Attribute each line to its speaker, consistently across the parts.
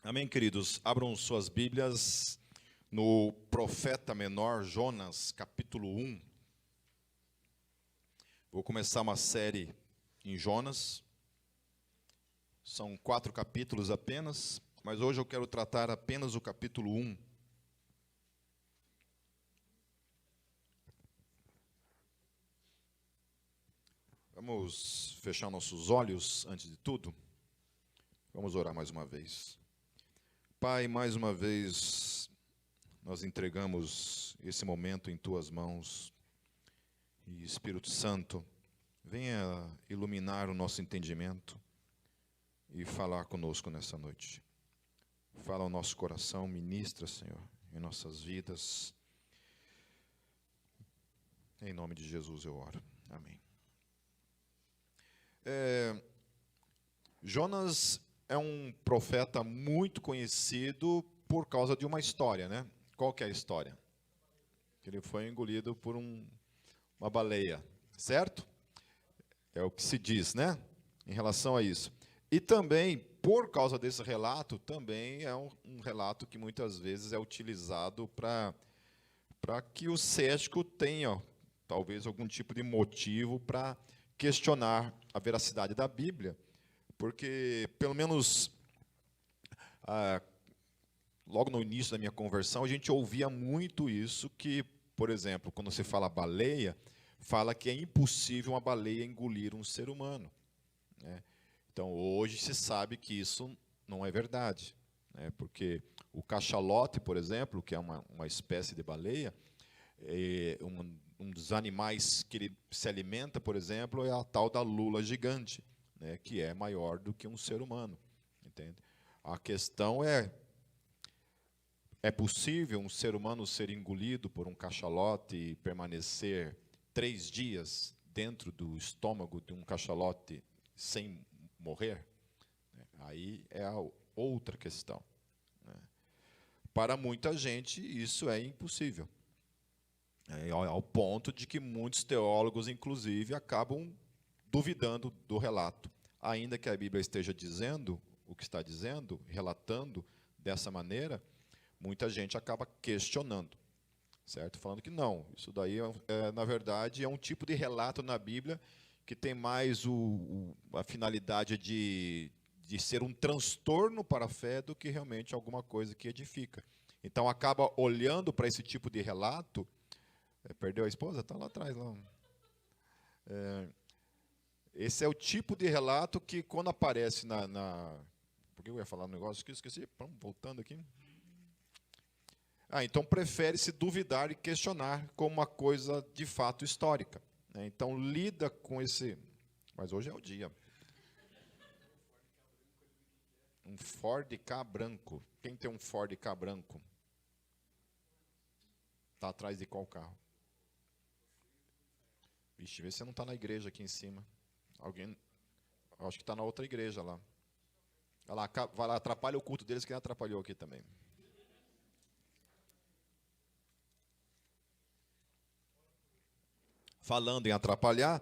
Speaker 1: Amém, queridos? Abram suas Bíblias no profeta menor Jonas, capítulo 1. Vou começar uma série em Jonas. São 4 capítulos apenas, mas hoje eu quero tratar apenas o capítulo 1. Vamos fechar nossos olhos antes de tudo? Vamos orar mais uma vez. Pai, mais uma vez, nós entregamos esse momento em Tuas mãos. E Espírito Santo, venha iluminar o nosso entendimento e falar conosco nessa noite. Fala ao nosso coração, ministra, Senhor, em nossas vidas. Em nome de Jesus eu oro. Amém. Jonas é um profeta muito conhecido por causa de uma história, né? Qual que é a história? Que ele foi engolido por uma baleia, certo? É o que se diz, né? Em relação a isso. E também, por causa desse relato, também é um relato que muitas vezes é utilizado para que o cético tenha, talvez, algum tipo de motivo para questionar a veracidade da Bíblia. Porque, pelo menos, logo no início da minha conversão, a gente ouvia muito isso, que, por exemplo, quando se fala baleia, fala que é impossível uma baleia engolir um ser humano, né? Então, hoje se sabe que isso não é verdade, né? Porque o cachalote, por exemplo, que é uma espécie de baleia, um dos animais que ele se alimenta, por exemplo, é a tal da lula gigante, né, que é maior do que um ser humano, entende? A questão é possível um ser humano ser engolido por um cachalote e permanecer 3 dias dentro do estômago de um cachalote sem morrer? Aí é a outra questão, né? Para muita gente, isso é impossível, ao ponto de que muitos teólogos, inclusive, acabam duvidando do relato. Ainda que a Bíblia esteja dizendo o que está dizendo, relatando dessa maneira, muita gente acaba questionando, certo? Falando que não, isso daí, na verdade, é um tipo de relato na Bíblia que tem mais a finalidade de ser um transtorno para a fé do que realmente alguma coisa que edifica. Então, acaba olhando para esse tipo de relato. Perdeu a esposa? Está lá atrás. Lá. Esse é o tipo de relato que, quando aparece Por que eu ia falar um negócio que eu esqueci? Voltando aqui. Então, prefere-se duvidar e questionar como uma coisa de fato histórica, né? Então, lida com esse... Mas hoje é o dia. Um Ford Ka branco. Quem tem um Ford Ka branco? Está atrás de qual carro? Vixe, vê se você não está na igreja aqui em cima. Alguém... Acho que está na outra igreja lá. Vai lá, atrapalha o culto deles, que atrapalhou aqui também. Falando em atrapalhar,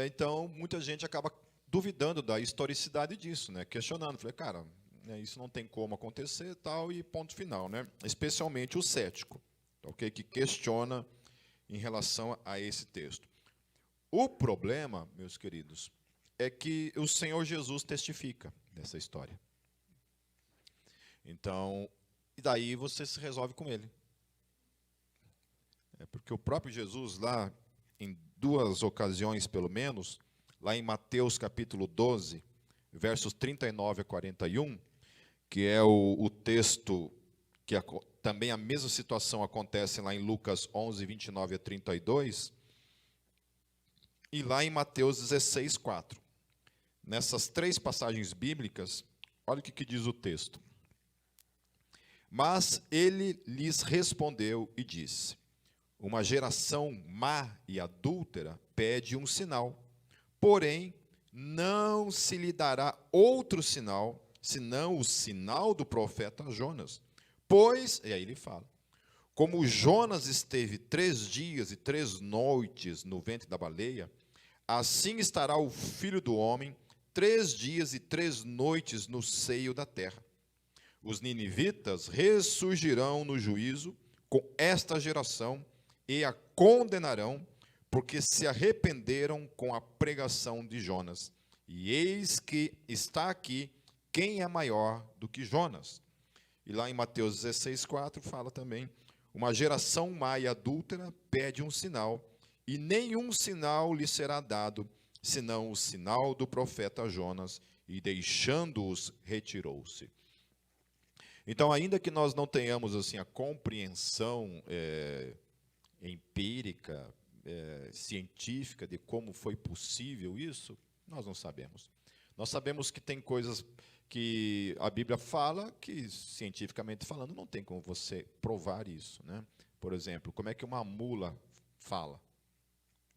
Speaker 1: então muita gente acaba duvidando da historicidade disso, né? Questionando. Falei, cara, isso não tem como acontecer, tal, e ponto final, né? Especialmente o cético, okay, que questiona em relação a esse texto. O problema, meus queridos, é que o Senhor Jesus testifica dessa história. Então, e daí você se resolve com ele. Porque o próprio Jesus, lá em 2 ocasiões pelo menos, lá em Mateus capítulo 12, versos 39 a 41, que é o texto que também a mesma situação acontece lá em Lucas 11, 29 a 32, e lá em Mateus 16, 4. Nessas 3 passagens bíblicas, olha o que diz o texto. Mas ele lhes respondeu e disse: uma geração má e adúltera pede um sinal, porém não se lhe dará outro sinal, senão o sinal do profeta Jonas. Pois, e aí ele fala, como Jonas esteve 3 dias e 3 noites no ventre da baleia, assim estará o Filho do Homem 3 dias e 3 noites no seio da terra. Os ninivitas ressurgirão no juízo com esta geração e a condenarão, porque se arrependeram com a pregação de Jonas. E eis que está aqui quem é maior do que Jonas. E lá em Mateus 16:4 fala também: uma geração má e adúltera pede um sinal, e nenhum sinal lhe será dado, senão o sinal do profeta Jonas, e deixando-os, retirou-se. Então, ainda que nós não tenhamos assim a compreensão empírica, científica de como foi possível isso, nós não sabemos. Nós sabemos que tem coisas que a Bíblia fala que, cientificamente falando, não tem como você provar isso, né? Por exemplo, como é que uma mula fala?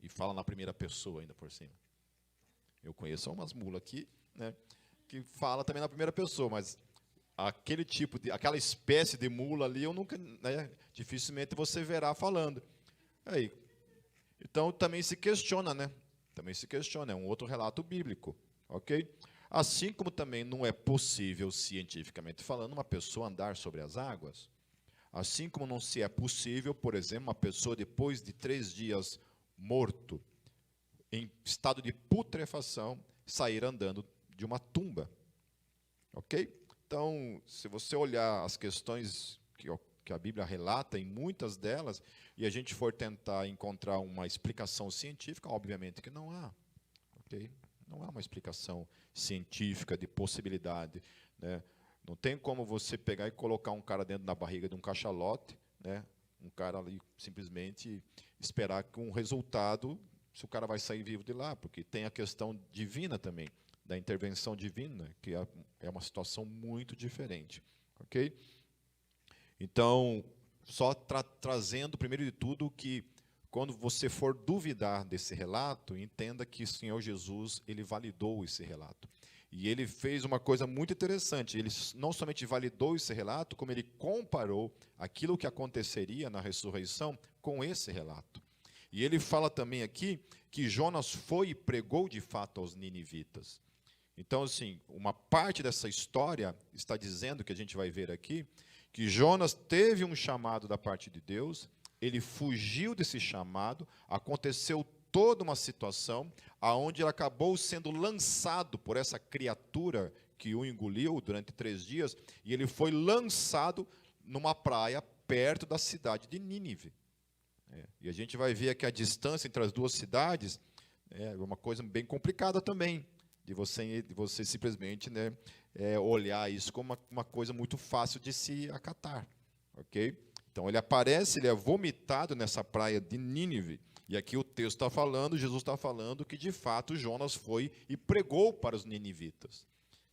Speaker 1: E fala na primeira pessoa ainda por cima. Eu conheço umas mulas aqui, né, que fala também na primeira pessoa, mas aquela espécie de mula ali, eu nunca, né, dificilmente você verá falando. Aí, então também se questiona, né? Também se questiona, é um outro relato bíblico, ok? Assim como também não é possível, cientificamente falando, uma pessoa andar sobre as águas. Assim como não se é possível, por exemplo, uma pessoa depois de 3 dias morto, em estado de putrefação, sair andando de uma tumba. Ok? Então, se você olhar as questões que a Bíblia relata, em muitas delas, e a gente for tentar encontrar uma explicação científica, obviamente que não há. Ok? Não há uma explicação científica de possibilidade, né? Não tem como você pegar e colocar um cara dentro da barriga de um cachalote, né? Um cara ali simplesmente esperar que um resultado, se o cara vai sair vivo de lá, porque tem a questão divina também, da intervenção divina, que é uma situação muito diferente, ok? Então, só trazendo, primeiro de tudo, que quando você for duvidar desse relato, entenda que o Senhor Jesus, ele validou esse relato. E ele fez uma coisa muito interessante, ele não somente validou esse relato, como ele comparou aquilo que aconteceria na ressurreição com esse relato. E ele fala também aqui que Jonas foi e pregou de fato aos ninivitas. Então, assim, uma parte dessa história está dizendo, que a gente vai ver aqui, que Jonas teve um chamado da parte de Deus, ele fugiu desse chamado, aconteceu toda uma situação aonde ele acabou sendo lançado por essa criatura que o engoliu durante 3 dias, e ele foi lançado numa praia perto da cidade de Nínive. E a gente vai ver aqui a distância entre as duas cidades, é uma coisa bem complicada também, de você simplesmente, né, olhar isso como uma coisa muito fácil de se acatar. Ok? Então ele aparece, ele é vomitado nessa praia de Nínive. E aqui o texto está falando, Jesus está falando que de fato Jonas foi e pregou para os ninivitas.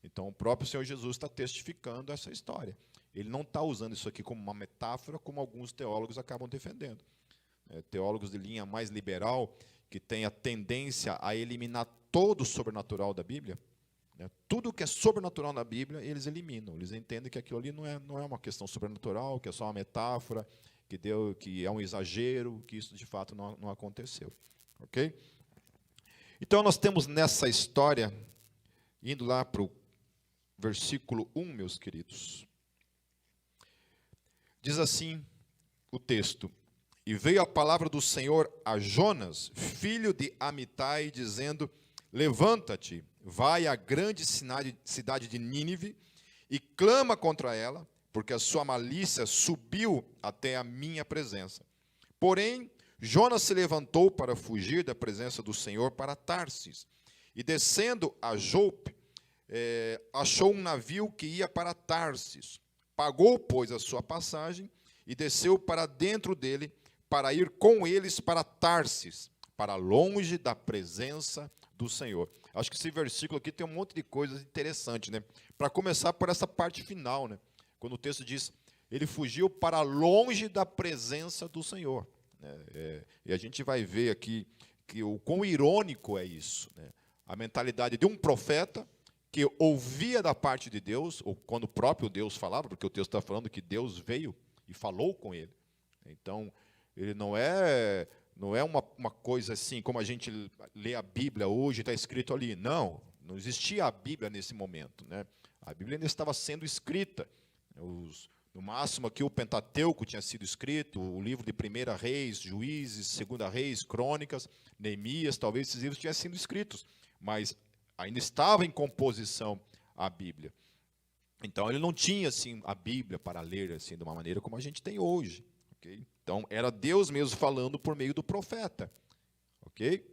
Speaker 1: Então o próprio Senhor Jesus está testificando essa história. Ele não está usando isso aqui como uma metáfora, como alguns teólogos acabam defendendo. Teólogos de linha mais liberal, que tem a tendência a eliminar todo o sobrenatural da Bíblia, né? Tudo que é sobrenatural na Bíblia, eles eliminam. Eles entendem que aquilo ali não é uma questão sobrenatural, que é só uma metáfora, que é um exagero, que isso de fato não aconteceu. Ok? Então nós temos nessa história, indo lá para o versículo 1, meus queridos, diz assim o texto: e veio a palavra do Senhor a Jonas, filho de Amitai, dizendo: levanta-te, vai à grande cidade de Nínive e clama contra ela, porque a sua malícia subiu até a minha presença. Porém, Jonas se levantou para fugir da presença do Senhor para Tarsis, e descendo a Jope, achou um navio que ia para Tarsis. Pagou, pois, a sua passagem e desceu para dentro dele, para ir com eles para Tarsis, para longe da presença do Senhor. Acho que esse versículo aqui tem um monte de coisas interessantes, né? Para começar por essa parte final, né? Quando o texto diz, ele fugiu para longe da presença do Senhor. E a gente vai ver aqui que o quão irônico é isso, né? A mentalidade de um profeta que ouvia da parte de Deus, ou quando o próprio Deus falava, porque o texto está falando que Deus veio e falou com ele. Então, ele não é uma coisa assim, como a gente lê a Bíblia hoje, está escrito ali. Não existia a Bíblia nesse momento, né? A Bíblia ainda estava sendo escrita. No máximo aqui o Pentateuco tinha sido escrito, o livro de 1ª Reis, Juízes, 2ª Reis, Crônicas, Neemias, talvez esses livros tinham sido escritos, mas ainda estava em composição a Bíblia. Então ele não tinha assim a Bíblia para ler assim de uma maneira como a gente tem hoje, ok? Então era Deus mesmo falando por meio do profeta, ok?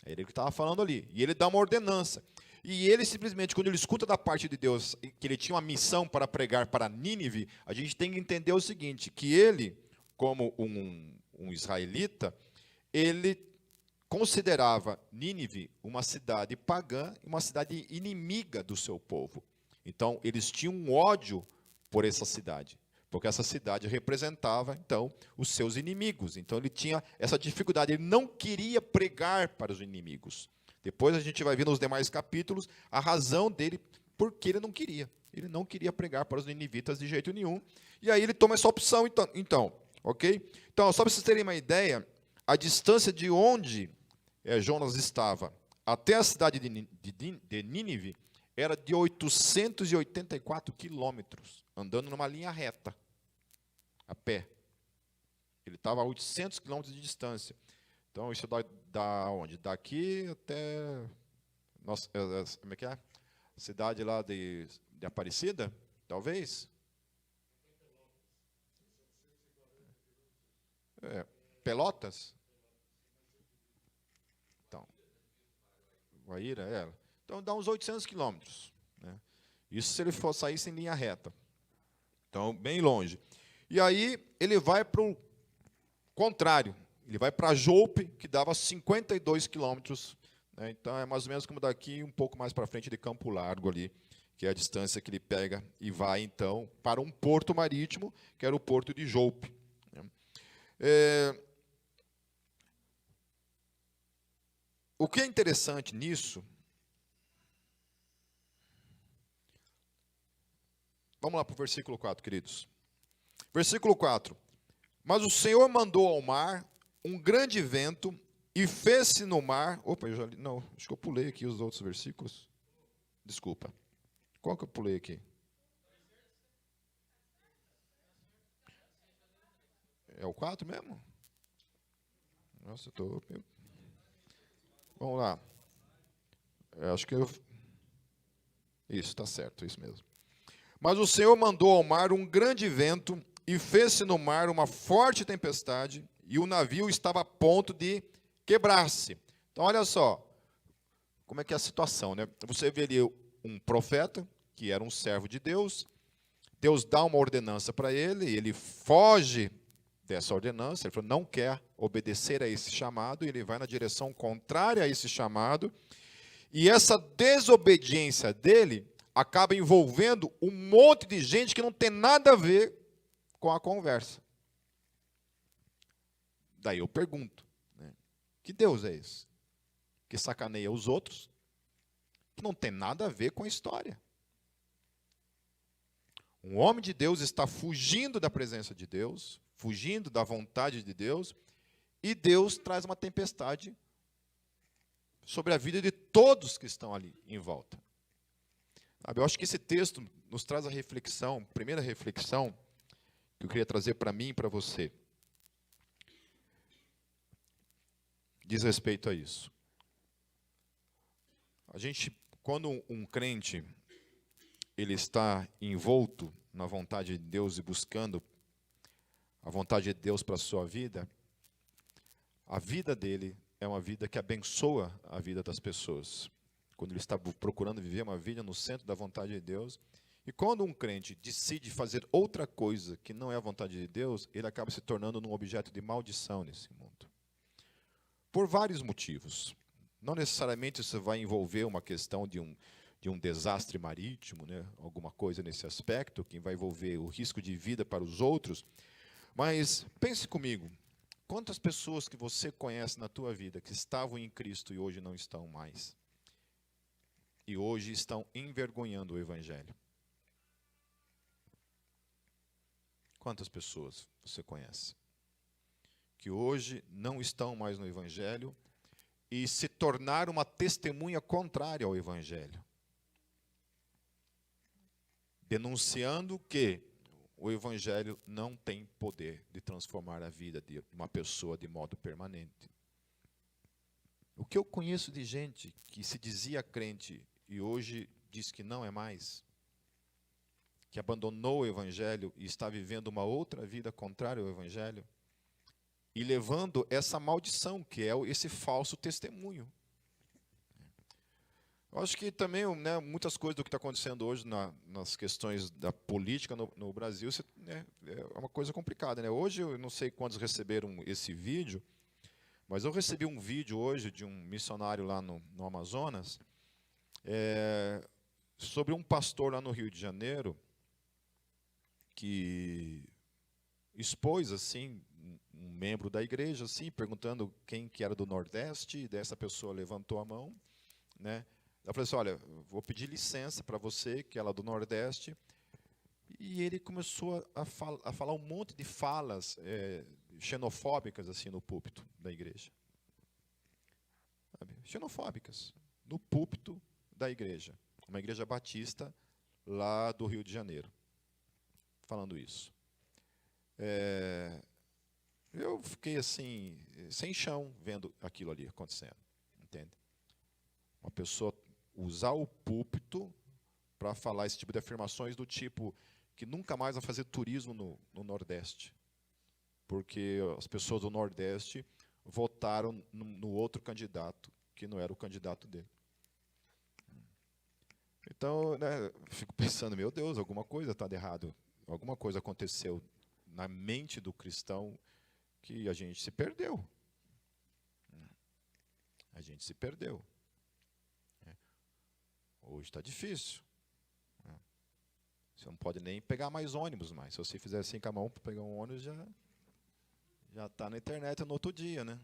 Speaker 1: É ele que estava falando ali, e ele dá uma ordenança. E ele simplesmente, quando ele escuta da parte de Deus que ele tinha uma missão para pregar para Nínive, a gente tem que entender o seguinte, que ele, como um israelita, ele considerava Nínive uma cidade pagã, uma cidade inimiga do seu povo. Então, eles tinham um ódio por essa cidade, porque essa cidade representava, então, os seus inimigos. Então, ele tinha essa dificuldade, ele não queria pregar para os inimigos. Depois a gente vai ver nos demais capítulos a razão dele, porque ele não queria. Ele não queria pregar para os ninivitas de jeito nenhum. E aí ele toma essa opção, então, ok? Então, só para vocês terem uma ideia, a distância de onde Jonas estava até a cidade de Nínive era de 884 quilômetros, andando numa linha reta, a pé. Ele estava a 800 quilômetros de distância. Então, isso dá onde? Daqui até... Nossa, como é que é? Cidade lá de Aparecida, talvez? Pelotas? Então, Guaíra, Então, dá uns 800 quilômetros. Né? Isso se ele for sair em linha reta. Então, bem longe. E aí, ele vai para o contrário. Ele vai para Jope, que dava 52 quilômetros. Né? Então, é mais ou menos como daqui, um pouco mais para frente de Campo Largo ali, que é a distância que ele pega e vai, então, para um porto marítimo, que era o porto de Jope. Né? O que é interessante nisso... Vamos lá para o versículo 4, queridos. Versículo 4. Mas o Senhor mandou ao mar um grande vento e fez-se no mar... Opa, não, acho que eu pulei aqui os outros versículos. Desculpa. Qual que eu pulei aqui? É o 4 mesmo? Nossa, eu estou... Vamos lá. Acho que eu... Isso, está certo, isso mesmo. Mas o Senhor mandou ao mar um grande vento e fez-se no mar uma forte tempestade, e o navio estava a ponto de quebrar-se. Então, olha só, como é que é a situação, né? Você vê ali um profeta, que era um servo de Deus, Deus dá uma ordenança para ele, e ele foge dessa ordenança, ele falou, não quer obedecer a esse chamado, e ele vai na direção contrária a esse chamado, e essa desobediência dele acaba envolvendo um monte de gente que não tem nada a ver com a conversa. Daí eu pergunto, né, que Deus é esse? Que sacaneia os outros, que não tem nada a ver com a história. Um homem de Deus está fugindo da presença de Deus, fugindo da vontade de Deus, e Deus traz uma tempestade sobre a vida de todos que estão ali em volta. Sabe, eu acho que esse texto nos traz a reflexão, a primeira reflexão que eu queria trazer para mim e para você. Diz respeito a isso. A gente, quando um crente ele está envolto na vontade de Deus e buscando a vontade de Deus para a sua vida, a vida dele é uma vida que abençoa a vida das pessoas. Quando ele está procurando viver uma vida no centro da vontade de Deus. E quando um crente decide fazer outra coisa que não é a vontade de Deus, ele acaba se tornando um objeto de maldição nesse mundo. Por vários motivos. Não necessariamente isso vai envolver uma questão de um desastre marítimo, né? Alguma coisa nesse aspecto, que vai envolver o risco de vida para os outros. Mas pense comigo, quantas pessoas que você conhece na tua vida que estavam em Cristo e hoje não estão mais? E hoje estão envergonhando o Evangelho. Quantas pessoas você conhece que hoje não estão mais no Evangelho e se tornaram uma testemunha contrária ao Evangelho? Denunciando que o evangelho não tem poder de transformar a vida de uma pessoa de modo permanente. O que eu conheço de gente que se dizia crente e hoje diz que não é mais, que abandonou o evangelho e está vivendo uma outra vida contrária ao evangelho, e levando essa maldição, que é esse falso testemunho. Eu acho que também, né, muitas coisas do que está acontecendo hoje nas questões da política no Brasil, é uma coisa complicada, né? Hoje, eu não sei quantos receberam esse vídeo, mas eu recebi um vídeo hoje de um missionário lá no Amazonas, sobre um pastor lá no Rio de Janeiro, que expôs, assim, um membro da igreja, assim, perguntando quem que era do Nordeste, e dessa pessoa levantou a mão, né? Eu falei assim, olha, vou pedir licença para você, que é lá do Nordeste. E ele começou a falar um monte de falas xenofóbicas assim no púlpito da igreja. Sabe? Xenofóbicas, no púlpito da igreja. Uma igreja batista lá do Rio de Janeiro. Falando isso. Eu fiquei assim, sem chão, vendo aquilo ali acontecendo. Entende? Uma pessoa usar o púlpito para falar esse tipo de afirmações do tipo que nunca mais vai fazer turismo no Nordeste, porque as pessoas do Nordeste votaram no outro candidato, que não era o candidato dele. Então, né, fico pensando, meu Deus, alguma coisa está de errado, alguma coisa aconteceu na mente do cristão que a gente se perdeu. A gente se perdeu. Hoje está difícil. Você não pode nem pegar mais ônibus mais. Se você fizer assim com a mão para pegar um ônibus, já está na internet no outro dia, né?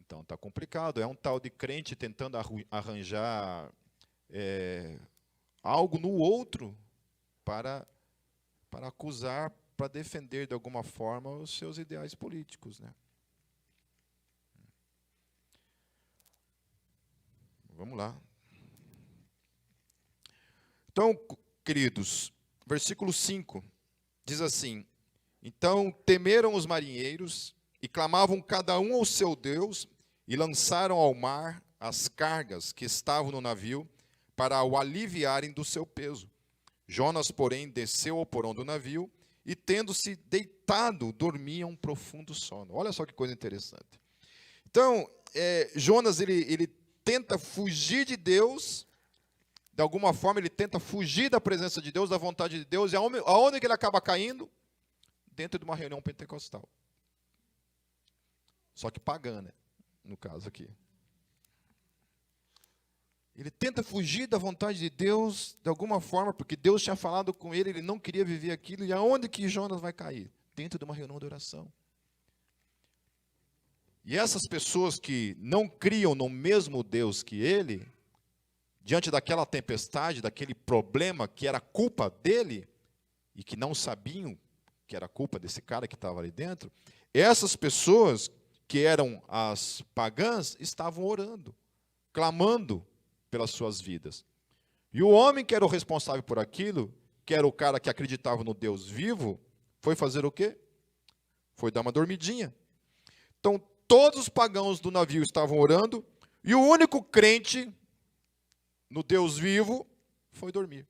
Speaker 1: Então está complicado. É um tal de crente tentando arranjar algo no outro para acusar, para defender de alguma forma os seus ideais políticos, né? Vamos lá. Então, queridos, versículo 5 diz assim: então temeram os marinheiros e clamavam cada um ao seu Deus e lançaram ao mar as cargas que estavam no navio para o aliviarem do seu peso. Jonas, porém, desceu ao porão do navio e, tendo-se deitado, dormia um profundo sono. Olha só que coisa interessante. Então, Jonas, ele tenta fugir de Deus, de alguma forma ele tenta fugir da presença de Deus, da vontade de Deus, e aonde que ele acaba caindo? Dentro de uma reunião pentecostal. Só que pagã, né? No caso aqui. Ele tenta fugir da vontade de Deus, de alguma forma, porque Deus tinha falado com ele, ele não queria viver aquilo, e aonde que Jonas vai cair? Dentro de uma reunião de oração. E essas pessoas que não criam no mesmo Deus que ele, diante daquela tempestade, daquele problema que era culpa dele, e que não sabiam que era culpa desse cara que estava ali dentro, essas pessoas, que eram as pagãs, estavam orando, clamando pelas suas vidas. E o homem que era o responsável por aquilo, que era o cara que acreditava no Deus vivo, foi fazer o quê? Foi dar uma dormidinha. Então, todos os pagãos do navio estavam orando, e o único crente no Deus vivo foi dormir.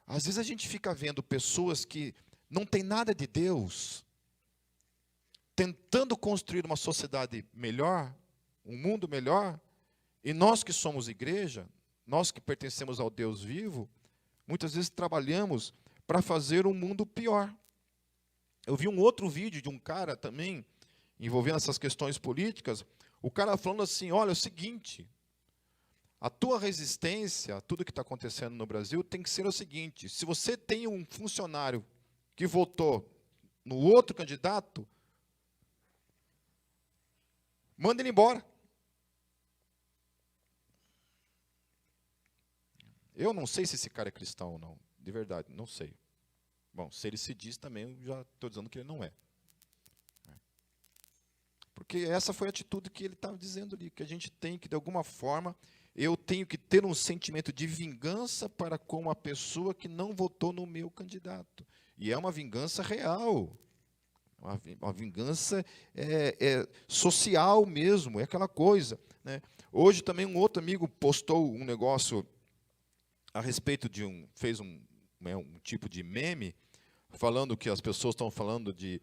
Speaker 1: Às vezes a gente fica vendo pessoas que não têm nada de Deus, tentando construir uma sociedade melhor, um mundo melhor, e nós que somos igreja, nós que pertencemos ao Deus vivo, muitas vezes trabalhamos para fazer um mundo pior. Eu vi um outro vídeo de um cara também, envolvendo essas questões políticas, o cara falando assim, olha, é o seguinte, a tua resistência a tudo que está acontecendo no Brasil tem que ser o seguinte, se você tem um funcionário que votou no outro candidato, manda ele embora. Eu não sei se esse cara é cristão ou não, de verdade, não sei. Bom, se ele se diz também, eu já estou dizendo que ele não é. Porque essa foi a atitude que ele estava dizendo ali, que a gente tem que, de alguma forma, eu tenho que ter um sentimento de vingança para com a pessoa que não votou no meu candidato. E é uma vingança real. Uma vingança social mesmo, é aquela coisa, né? Hoje também um outro amigo postou um negócio a respeito fez um tipo de meme, falando que as pessoas estão falando de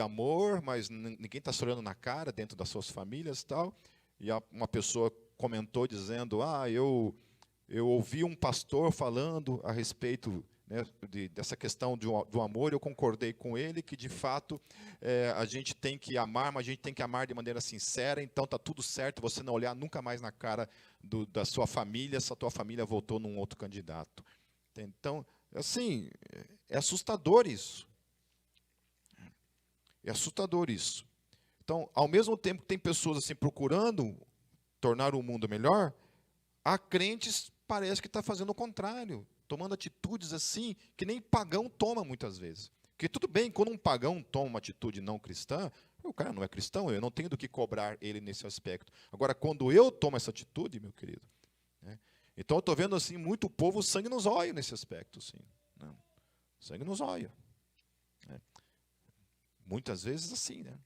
Speaker 1: amor, mas ninguém está se olhando na cara dentro das suas famílias e tal. E uma pessoa comentou dizendo, eu ouvi um pastor falando a respeito, né, dessa questão do amor, eu concordei com ele que, de fato, a gente tem que amar, mas a gente tem que amar de maneira sincera, então está tudo certo, você não olhar nunca mais na cara da sua família, se a tua família votou num outro candidato. Então, assim, é assustador isso. É assustador isso. Então, ao mesmo tempo que tem pessoas assim procurando tornar o mundo melhor, há crentes parece que está fazendo o contrário, tomando atitudes assim que nem pagão toma muitas vezes. Porque tudo bem, quando um pagão toma uma atitude não cristã, o cara não é cristão, eu não tenho do que cobrar ele nesse aspecto. Agora, quando eu tomo essa atitude, meu querido, né, então eu estou vendo assim muito povo sangue nos olhos nesse aspecto, assim, né, sangue nos olhos. Né, muitas vezes assim, né?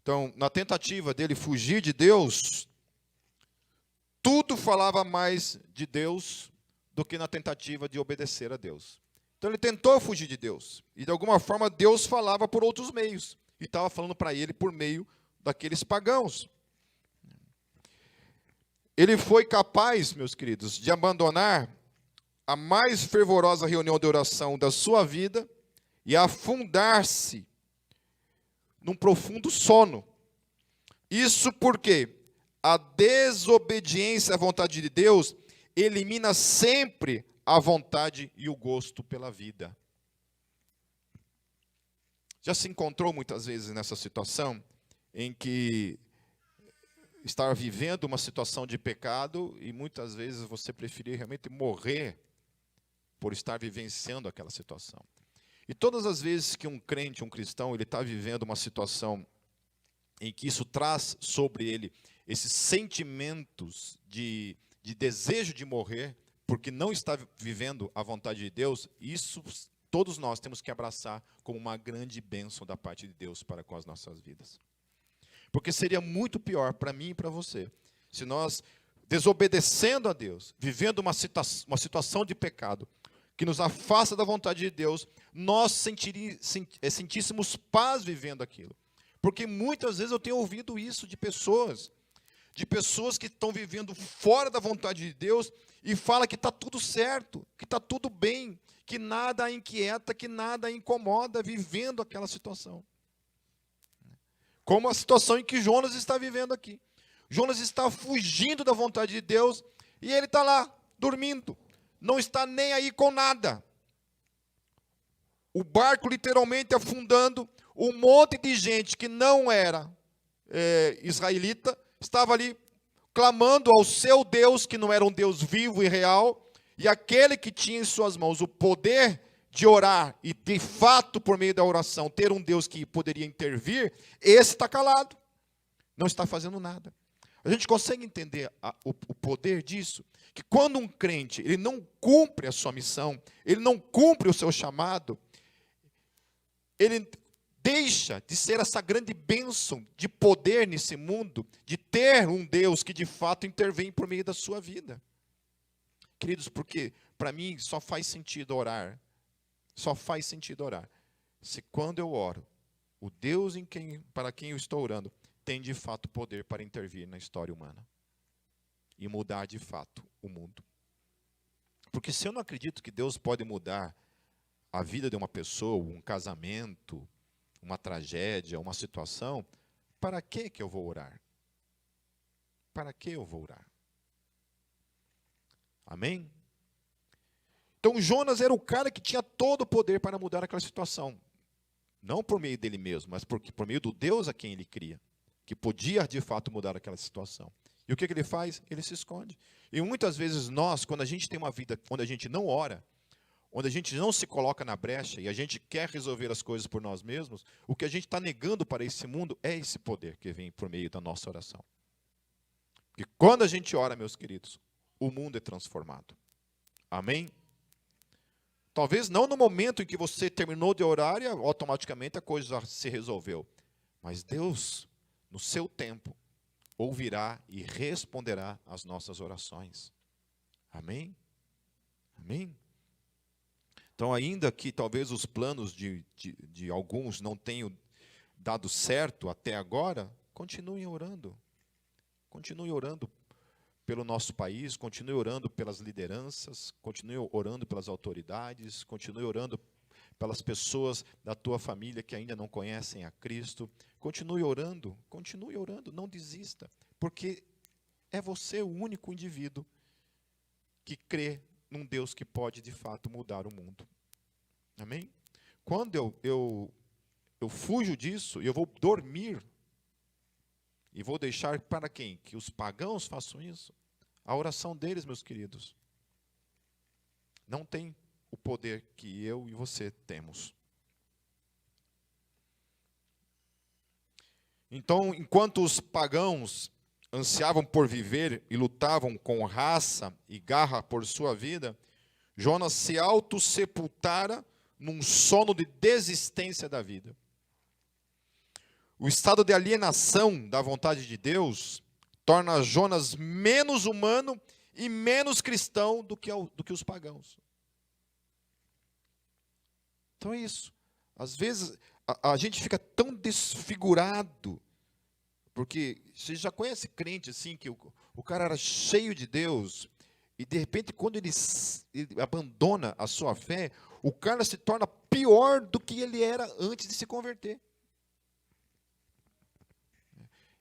Speaker 1: Então, na tentativa dele fugir de Deus, tudo falava mais de Deus do que na tentativa de obedecer a Deus. Então, ele tentou fugir de Deus. E, de alguma forma, Deus falava por outros meios. E estava falando para ele por meio daqueles pagãos. Ele foi capaz, meus queridos, de abandonar a mais fervorosa reunião de oração da sua vida e afundar-se num profundo sono. Isso porque a desobediência à vontade de Deus elimina sempre a vontade e o gosto pela vida. Já se encontrou muitas vezes nessa situação em que está vivendo uma situação de pecado e muitas vezes você preferir realmente morrer por estar vivenciando aquela situação. E todas as vezes que um crente, um cristão, ele está vivendo uma situação em que isso traz sobre ele esses sentimentos de desejo de morrer, porque não está vivendo a vontade de Deus, isso todos nós temos que abraçar como uma grande bênção da parte de Deus para com as nossas vidas. Porque seria muito pior para mim e para você, se nós, desobedecendo a Deus, vivendo uma situação de pecado, que nos afasta da vontade de Deus, nós sentíssemos paz vivendo aquilo. Porque muitas vezes eu tenho ouvido isso de pessoas que estão vivendo fora da vontade de Deus e fala que está tudo certo, que está tudo bem, que nada a inquieta, que nada a incomoda vivendo aquela situação. Como a situação em que Jonas está vivendo aqui. Jonas está fugindo da vontade de Deus e ele está lá, dormindo. Não está nem aí com nada. O barco literalmente afundando, um monte de gente que não era israelita, estava ali clamando ao seu Deus, que não era um Deus vivo e real, e aquele que tinha em suas mãos o poder de orar, e de fato, por meio da oração, ter um Deus que poderia intervir, esse está calado, não está fazendo nada. A gente consegue entender o poder disso? Que quando um crente ele não cumpre a sua missão, ele não cumpre o seu chamado, ele deixa de ser essa grande bênção de poder nesse mundo, de ter um Deus que de fato intervém por meio da sua vida. Queridos, porque para mim só faz sentido orar, se quando eu oro, o Deus para quem eu estou orando, tem de fato poder para intervir na história humana e mudar de fato o mundo. Porque se eu não acredito que Deus pode mudar a vida de uma pessoa, um casamento, uma tragédia, uma situação, para que eu vou orar? Para que eu vou orar? Amém? Então Jonas era o cara que tinha todo o poder para mudar aquela situação. Não por meio dele mesmo, mas por meio do Deus a quem ele cria, que podia de fato mudar aquela situação. E o que ele faz? Ele se esconde. E muitas vezes nós, quando a gente tem uma vida onde a gente não ora, onde a gente não se coloca na brecha e a gente quer resolver as coisas por nós mesmos, o que a gente está negando para esse mundo é esse poder que vem por meio da nossa oração. Porque quando a gente ora, meus queridos, o mundo é transformado. Amém? Talvez não no momento em que você terminou de orar e automaticamente a coisa já se resolveu. Mas Deus, no seu tempo, ouvirá e responderá às nossas orações. Amém? Amém? Então, ainda que talvez os planos de alguns não tenham dado certo até agora, continuem orando. Continue orando pelo nosso país, continue orando pelas lideranças, continue orando pelas autoridades, continue orando pelas pessoas da tua família que ainda não conhecem a Cristo. Continue orando, não desista, porque é você o único indivíduo que crê num Deus que pode, de fato, mudar o mundo. Amém? Quando eu fujo disso, eu vou dormir, e vou deixar para quem? Que os pagãos façam isso? A oração deles, meus queridos, não tem o poder que eu e você temos. Então, enquanto os pagãos ansiavam por viver e lutavam com raça e garra por sua vida, Jonas se autossepultara num sono de desistência da vida. O estado de alienação da vontade de Deus torna Jonas menos humano e menos cristão do que os pagãos. Então é isso. Às vezes a gente fica tão desfigurado, porque você já conhece crente assim, que o cara era cheio de Deus, e de repente quando ele abandona a sua fé, o cara se torna pior do que ele era antes de se converter.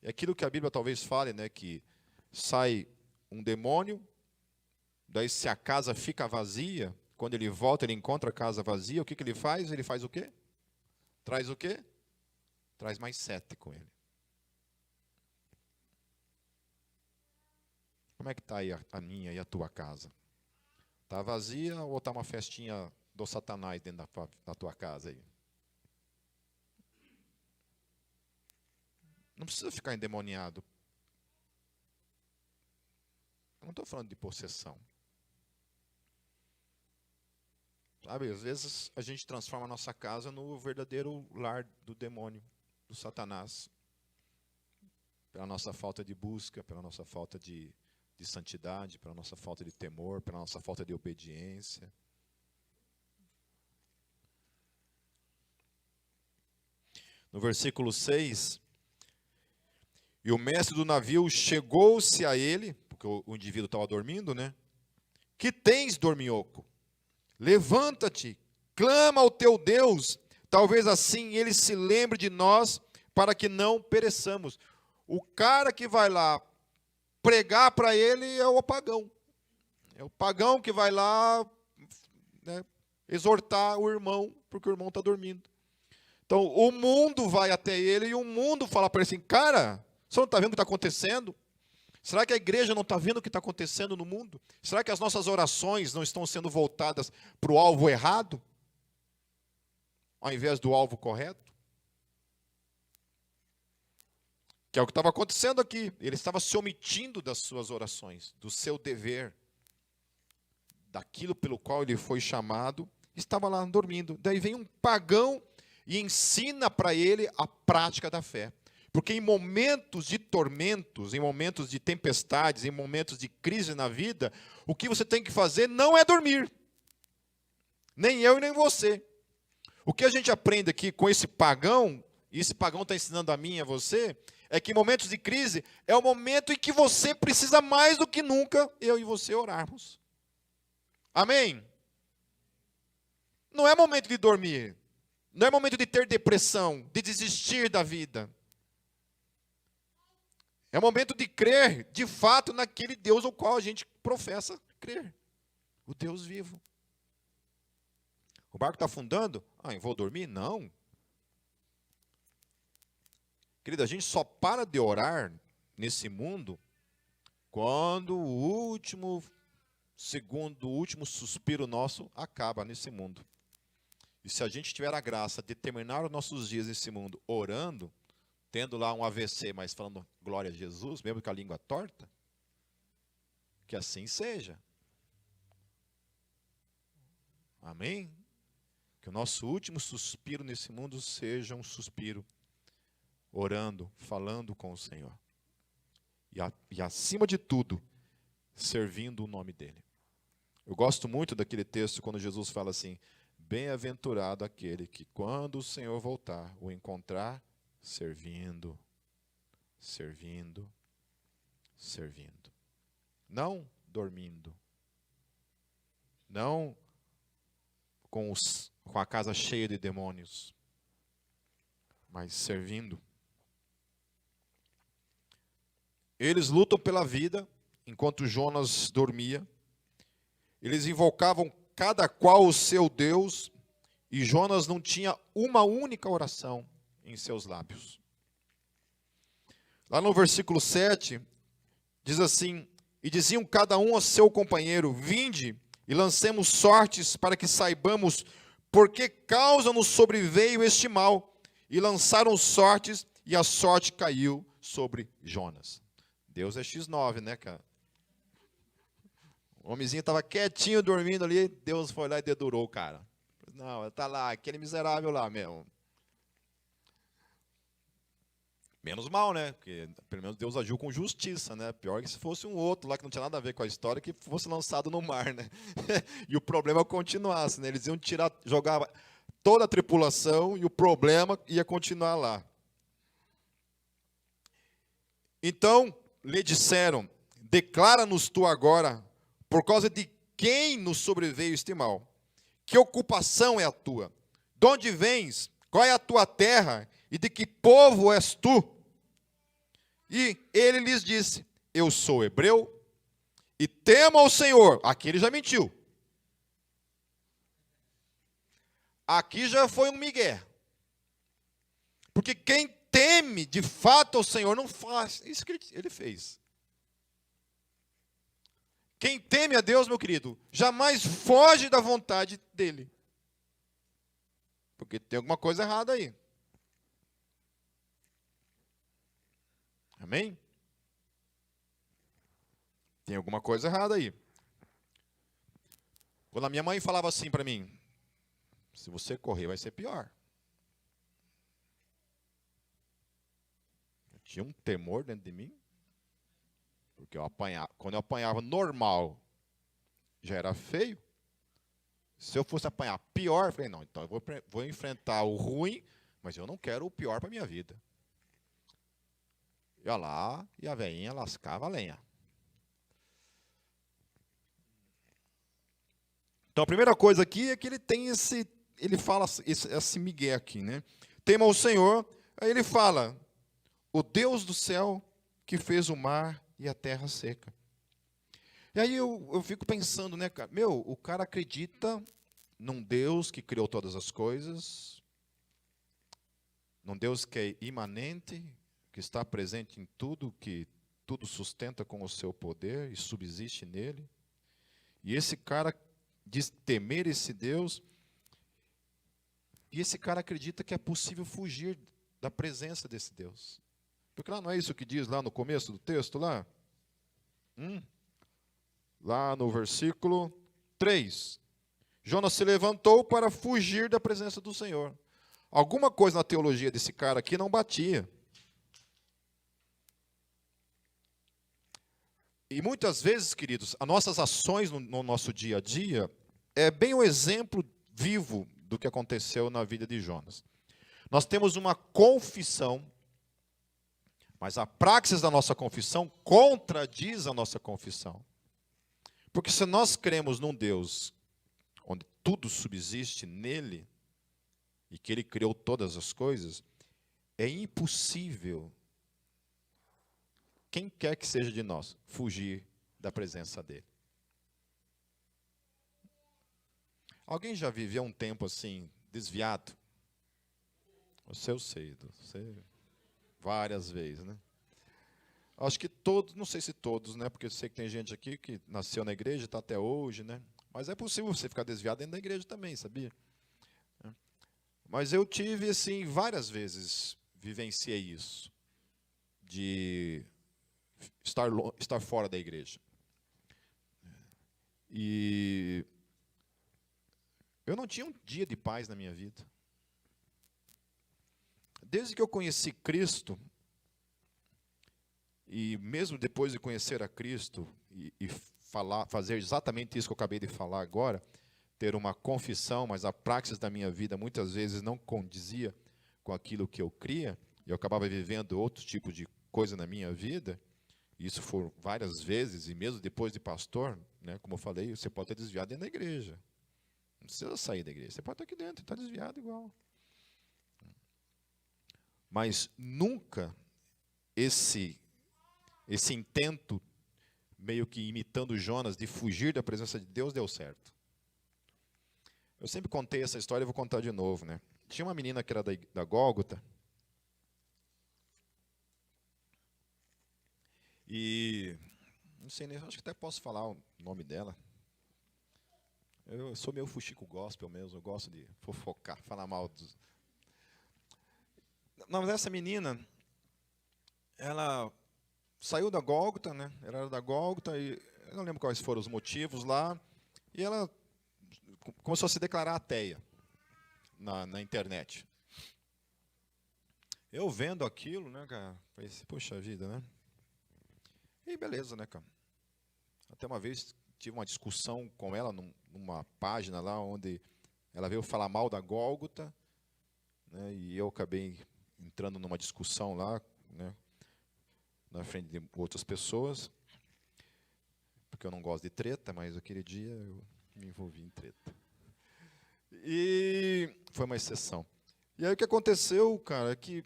Speaker 1: É aquilo que a Bíblia talvez fale, né, que sai um demônio, daí se a casa fica vazia, quando ele volta, ele encontra a casa vazia, o que ele faz? Ele faz o quê? Traz o quê? Traz mais 7 com ele. Como é que está aí a minha e a tua casa? Está vazia ou está uma festinha do Satanás dentro da tua casa aí? Não precisa ficar endemoniado. Eu não estou falando de possessão. Sabe, às vezes a gente transforma a nossa casa no verdadeiro lar do demônio, do Satanás. Pela nossa falta de busca, pela nossa falta de santidade, pela nossa falta de temor, pela nossa falta de obediência. No versículo 6... E o mestre do navio chegou-se a ele, porque o indivíduo estava dormindo, né? Que tens, dorminhoco? Levanta-te, clama ao teu Deus, talvez assim ele se lembre de nós, para que não pereçamos. O cara que vai lá pregar para ele é o pagão. É o pagão que vai lá, né, exortar o irmão, porque o irmão está dormindo. Então, o mundo vai até ele e o mundo fala para ele assim, cara, você não está vendo o que está acontecendo? Será que a igreja não está vendo o que está acontecendo no mundo? Será que as nossas orações não estão sendo voltadas para o alvo errado? Ao invés do alvo correto? Que é o que estava acontecendo aqui. Ele estava se omitindo das suas orações, do seu dever, daquilo pelo qual ele foi chamado, estava lá dormindo. Daí vem um pagão e ensina para ele a prática da fé. Porque em momentos de tormentos, em momentos de tempestades, em momentos de crise na vida, o que você tem que fazer não é dormir. Nem eu e nem você. O que a gente aprende aqui com esse pagão, e esse pagão está ensinando a mim e a você, é que em momentos de crise é o momento em que você precisa mais do que nunca, eu e você, orarmos. Amém? Não é momento de dormir. Não é momento de ter depressão, de desistir da vida. É o momento de crer, de fato, naquele Deus ao qual a gente professa crer. O Deus vivo. O barco está afundando? Eu vou dormir? Não. Querida, a gente só para de orar nesse mundo quando o último segundo o último suspiro nosso, acaba nesse mundo. E se a gente tiver a graça de terminar os nossos dias nesse mundo orando, tendo lá um AVC, mas falando glória a Jesus, mesmo com a língua torta, que assim seja. Amém? Que o nosso último suspiro nesse mundo seja um suspiro orando, falando com o Senhor. E acima de tudo, servindo o nome dEle. Eu gosto muito daquele texto quando Jesus fala assim: bem-aventurado aquele que, quando o Senhor voltar, o encontrar servindo, servindo, servindo. Não dormindo. Não com a casa cheia de demônios, mas servindo. Eles lutam pela vida, enquanto Jonas dormia. Eles invocavam cada qual o seu Deus, e Jonas não tinha uma única oração em seus lábios. Lá no versículo 7, diz assim: e diziam cada um ao seu companheiro: vinde e lancemos sortes para que saibamos por que causa nos sobreveio este mal. E lançaram sortes, e a sorte caiu sobre Jonas. Deus é X9, né, cara? O homenzinho estava quietinho, dormindo ali, Deus foi lá e dedurou o cara. Não, está lá, aquele miserável lá mesmo. Menos mal, né? Porque pelo menos Deus agiu com justiça, né? Pior que se fosse um outro lá que não tinha nada a ver com a história, que fosse lançado no mar, né? E o problema continuasse, né? Eles iam jogar toda a tripulação e o problema ia continuar lá. Então lhe disseram: declara-nos tu agora, por causa de quem nos sobreveio este mal? Que ocupação é a tua? De onde vens? Qual é a tua terra? E de que povo és tu? E ele lhes disse: eu sou hebreu, e temo ao Senhor. Aqui ele já mentiu. Aqui já foi um migué. Porque quem teme de fato ao Senhor não faz isso que ele fez. Quem teme a Deus, meu querido, jamais foge da vontade dele. Porque tem alguma coisa errada aí. Amém? Tem alguma coisa errada aí. Quando a minha mãe falava assim para mim: se você correr vai ser pior. Eu tinha um temor dentro de mim. Porque quando eu apanhava normal, já era feio. Se eu fosse apanhar pior, eu falei: não, então eu vou enfrentar o ruim, mas eu não quero o pior para a minha vida. Ia lá, e a velhinha lascava a lenha. Então a primeira coisa aqui é que ele fala esse migué aqui, né? Tema ao Senhor, aí ele fala: o Deus do céu que fez o mar e a terra seca. E aí eu fico pensando, né, cara? O cara acredita num Deus que criou todas as coisas, num Deus que é imanente, que está presente em tudo, que tudo sustenta com o seu poder e subsiste nele. E esse cara diz temer esse Deus, e esse cara acredita que é possível fugir da presença desse Deus. Porque lá não é isso que diz lá no começo do texto, lá? Lá no versículo 3. Jonas se levantou para fugir da presença do Senhor. Alguma coisa na teologia desse cara aqui não batia. E muitas vezes, queridos, as nossas ações no nosso dia a dia é bem o exemplo vivo do que aconteceu na vida de Jonas. Nós temos uma confissão, mas a praxis da nossa confissão contradiz a nossa confissão. Porque se nós cremos num Deus onde tudo subsiste nele, e que ele criou todas as coisas, é impossível, quem quer que seja de nós, fugir da presença dele. Alguém já viveu um tempo assim, desviado? Você eu sei, várias vezes, né? Acho que todos, não sei se todos, né? Porque eu sei que tem gente aqui que nasceu na igreja, está até hoje, né? Mas é possível você ficar desviado dentro da igreja também, sabia? Mas eu tive, assim, várias vezes vivenciei isso, de estar fora da igreja. E eu não tinha um dia de paz na minha vida. Desde que eu conheci Cristo, e mesmo depois de conhecer a Cristo e fazer exatamente isso que eu acabei de falar agora, ter uma confissão, mas a praxis da minha vida muitas vezes não condizia com aquilo que eu cria, e eu acabava vivendo outro tipo de coisa na minha vida. Isso foi várias vezes, e mesmo depois de pastor, né, como eu falei, você pode estar desviado dentro da igreja. Não precisa sair da igreja, você pode estar aqui dentro, está desviado igual. Mas nunca esse intento, meio que imitando Jonas, de fugir da presença de Deus, deu certo. Eu sempre contei essa história e vou contar de novo, né? Tinha uma menina que era da Gólgota, e não sei nem, acho que até posso falar o nome dela. Eu sou meio fuxico gospel mesmo, eu gosto de fofocar, falar mal dos... Não, mas essa menina, ela saiu da Gólgota, né? Ela era da Gólgota, e eu não lembro quais foram os motivos lá, e ela começou a se declarar ateia na internet. Eu vendo aquilo, né, cara, pensei, poxa vida, né? E beleza, né, cara? Até uma vez tive uma discussão com ela numa página lá, onde ela veio falar mal da Gólgota, né, e eu acabei entrando numa discussão lá, né, na frente de outras pessoas, porque eu não gosto de treta, mas aquele dia eu me envolvi em treta. E foi uma exceção. E aí o que aconteceu, cara, é que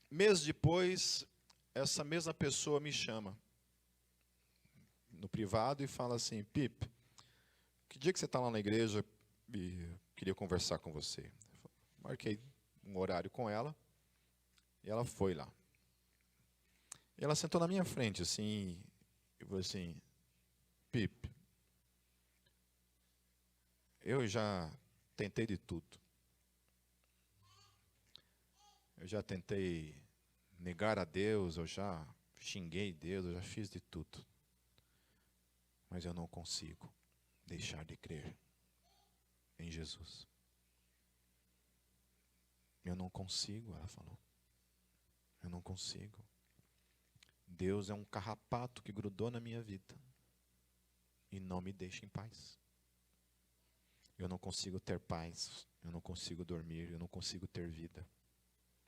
Speaker 1: meses depois, essa mesma pessoa me chama no privado e fala assim, Pipe, que dia que você está lá na igreja e queria conversar com você? Marquei um horário com ela e ela foi lá. E ela sentou na minha frente, assim, e falou assim, Pipe, eu já tentei de tudo. Eu já tentei negar a Deus, eu já xinguei Deus, eu já fiz de tudo. Mas eu não consigo deixar de crer em Jesus. Eu não consigo, ela falou. Eu não consigo. Deus é um carrapato que grudou na minha vida e não me deixa em paz. Eu não consigo ter paz, eu não consigo dormir, eu não consigo ter vida.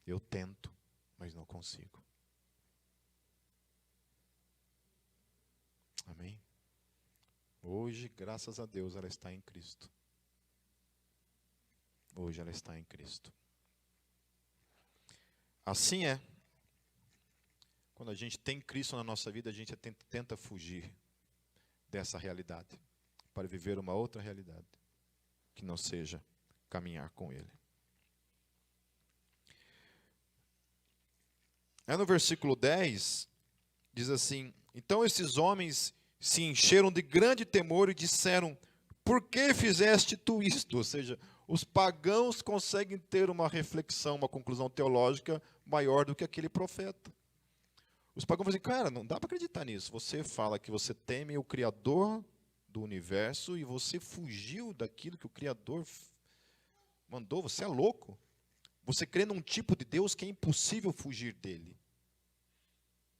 Speaker 1: Eu tento, mas não consigo. Amém? Hoje, graças a Deus, ela está em Cristo. Hoje ela está em Cristo. Assim é. Quando a gente tem Cristo na nossa vida, a gente tenta fugir dessa realidade, para viver uma outra realidade, que não seja caminhar com Ele. Aí no versículo 10, diz assim, então esses homens se encheram de grande temor e disseram, por que fizeste tu isto? Ou seja, os pagãos conseguem ter uma reflexão, uma conclusão teológica maior do que aquele profeta. Os pagãos falam assim, cara, não dá para acreditar nisso. Você fala que você teme o Criador do universo e você fugiu daquilo que o Criador mandou. Você é louco. Você crê num tipo de Deus que é impossível fugir dele.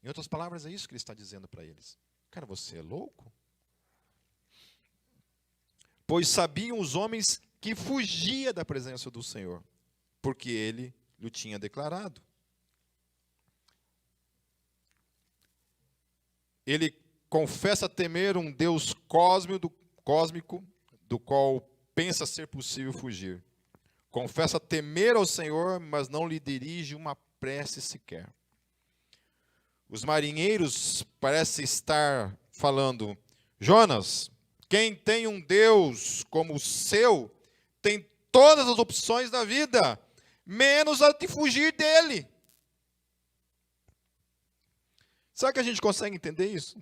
Speaker 1: Em outras palavras, é isso que ele está dizendo para eles. Cara, você é louco? Pois sabiam os homens que fugia da presença do Senhor, porque ele lhe tinha declarado. Ele confessa temer um Deus cósmico, do qual pensa ser possível fugir. Confessa temer ao Senhor, mas não lhe dirige uma prece sequer. Os marinheiros parecem estar falando, Jonas, quem tem um Deus como o seu, tem todas as opções da vida, menos a de fugir dele. Será que a gente consegue entender isso?